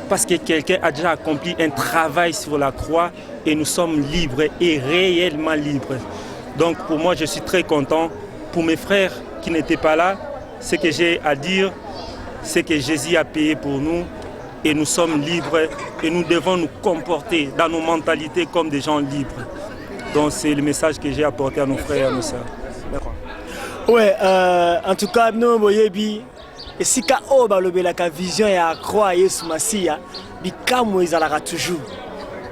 Parce que quelqu'un a déjà accompli un travail sur la croix et nous sommes libres et réellement libres. Donc pour moi, je suis très content. Pour mes frères qui n'étaient pas là, ce que j'ai à dire, c'est que Jésus a payé pour nous et nous sommes libres et nous devons nous comporter dans nos mentalités comme des gens libres. Donc c'est le message que j'ai apporté à nos frères et à nos sœurs. Ouais, en tout cas, nous, Boyebi, et si on a la vision et la croix Yesu Masiya, bikamo ezalaka toujours.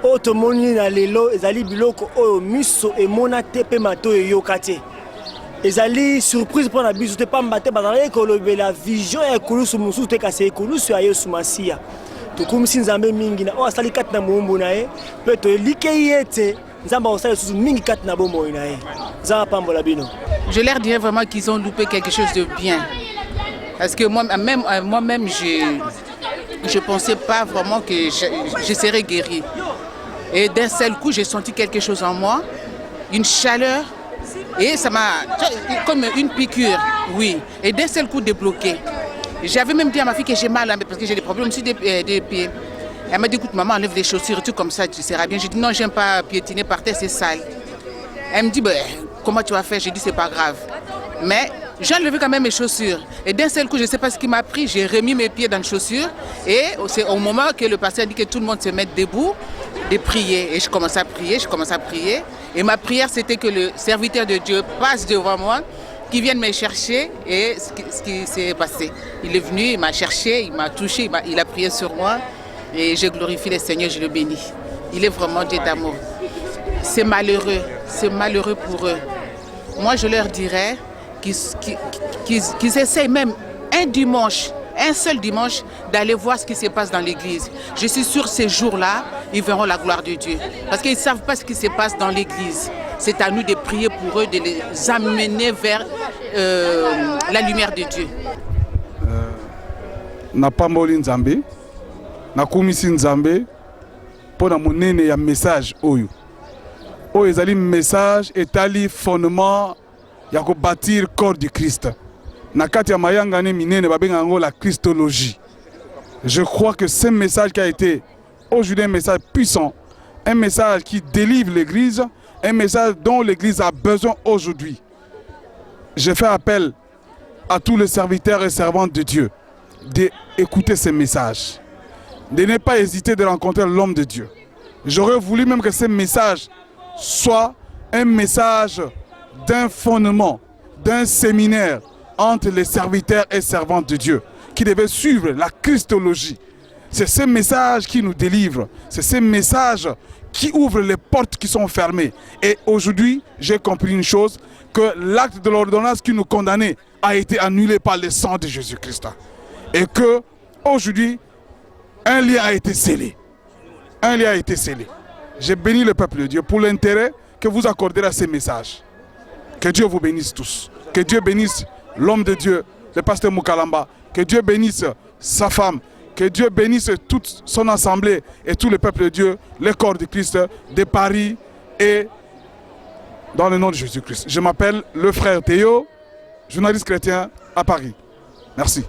Oto moni na lelo ezali biloko oyo miso e mona tepe mato yokate. Ezali surprise pour na biso te pamba te bazali ko la vision ya kulusu musu te kase kulusu ya Yesu Masiya. Tukumisi nzambe mingi na o asali kati na mombo na ye, pe to like yete nzamba osali susu mingi kati na bombo na ye. Nzamba pambola bino. Je leur dirais vraiment qu'ils ont loupé quelque chose de bien. Parce que moi-même, je ne pensais pas vraiment que je serais guérie. Et d'un seul coup, j'ai senti quelque chose en moi, une chaleur, et ça m'a comme une piqûre, oui. Et d'un seul coup, débloqué. J'avais même dit à ma fille que j'ai mal, parce que j'ai des problèmes aussi des pieds. Elle m'a dit, écoute, maman, enlève les chaussures, tout comme ça, tu seras bien. J'ai dit, non, j'aime pas piétiner par terre, c'est sale. Elle me dit, ben, comment tu vas faire? J'ai dit, c'est pas grave. Mais j'ai enlevé quand même mes chaussures. Et d'un seul coup, je ne sais pas ce qui m'a pris, j'ai remis mes pieds dans les chaussures. Et c'est au moment que le pasteur a dit que tout le monde se mette debout, de prier. Et je commence à prier, Et ma prière, c'était que le serviteur de Dieu passe devant moi, qu'il vienne me chercher. Et ce qui s'est passé. Il est venu, il m'a cherché, il m'a touché, il a prié sur moi. Et je glorifie le Seigneur, je le bénis. Il est vraiment Dieu d'amour. C'est malheureux pour eux. Moi, je leur dirais qu'ils essayent même un seul dimanche, d'aller voir ce qui se passe dans l'église. Je suis sûre que ces jours-là, ils verront la gloire de Dieu. Parce qu'ils ne savent pas ce qui se passe dans l'église. C'est à nous de prier pour eux, de les amener vers la lumière de Dieu. Na pamboli nzambe, na kumisi nzambe, pour na monene ya message oyo. Oyo ezali message etali fondement ya ko bâtir corps du Christ. Na kati ya mayanga ne minene babenga ngo la Christologie. Je crois que ce message qui a été aujourd'hui un message puissant, un message qui délivre l'église, un message dont l'église a besoin aujourd'hui. Je fais appel à tous les serviteurs et servantes de Dieu d'écouter ce message, de ne pas hésiter de rencontrer l'homme de Dieu. J'aurais voulu même que ce message soit un message d'un fondement, d'un séminaire entre les serviteurs et servantes de Dieu qui devaient suivre la Christologie. C'est ce message qui nous délivre, c'est ce message qui ouvre les portes qui sont fermées. Et aujourd'hui, j'ai compris une chose, que l'acte de l'ordonnance qui nous condamnait a été annulé par le sang de Jésus-Christ. Et que aujourd'hui, un lien a été scellé. Un lien a été scellé. J'ai béni le peuple de Dieu pour l'intérêt que vous accorderez à ces messages. Que Dieu vous bénisse tous. Que Dieu bénisse l'homme de Dieu, le pasteur Mukalamba. Que Dieu bénisse sa femme. Que Dieu bénisse toute son assemblée et tout le peuple de Dieu, le corps de Christ de Paris et dans le nom de Jésus-Christ. Je m'appelle le frère Théo, journaliste chrétien à Paris. Merci.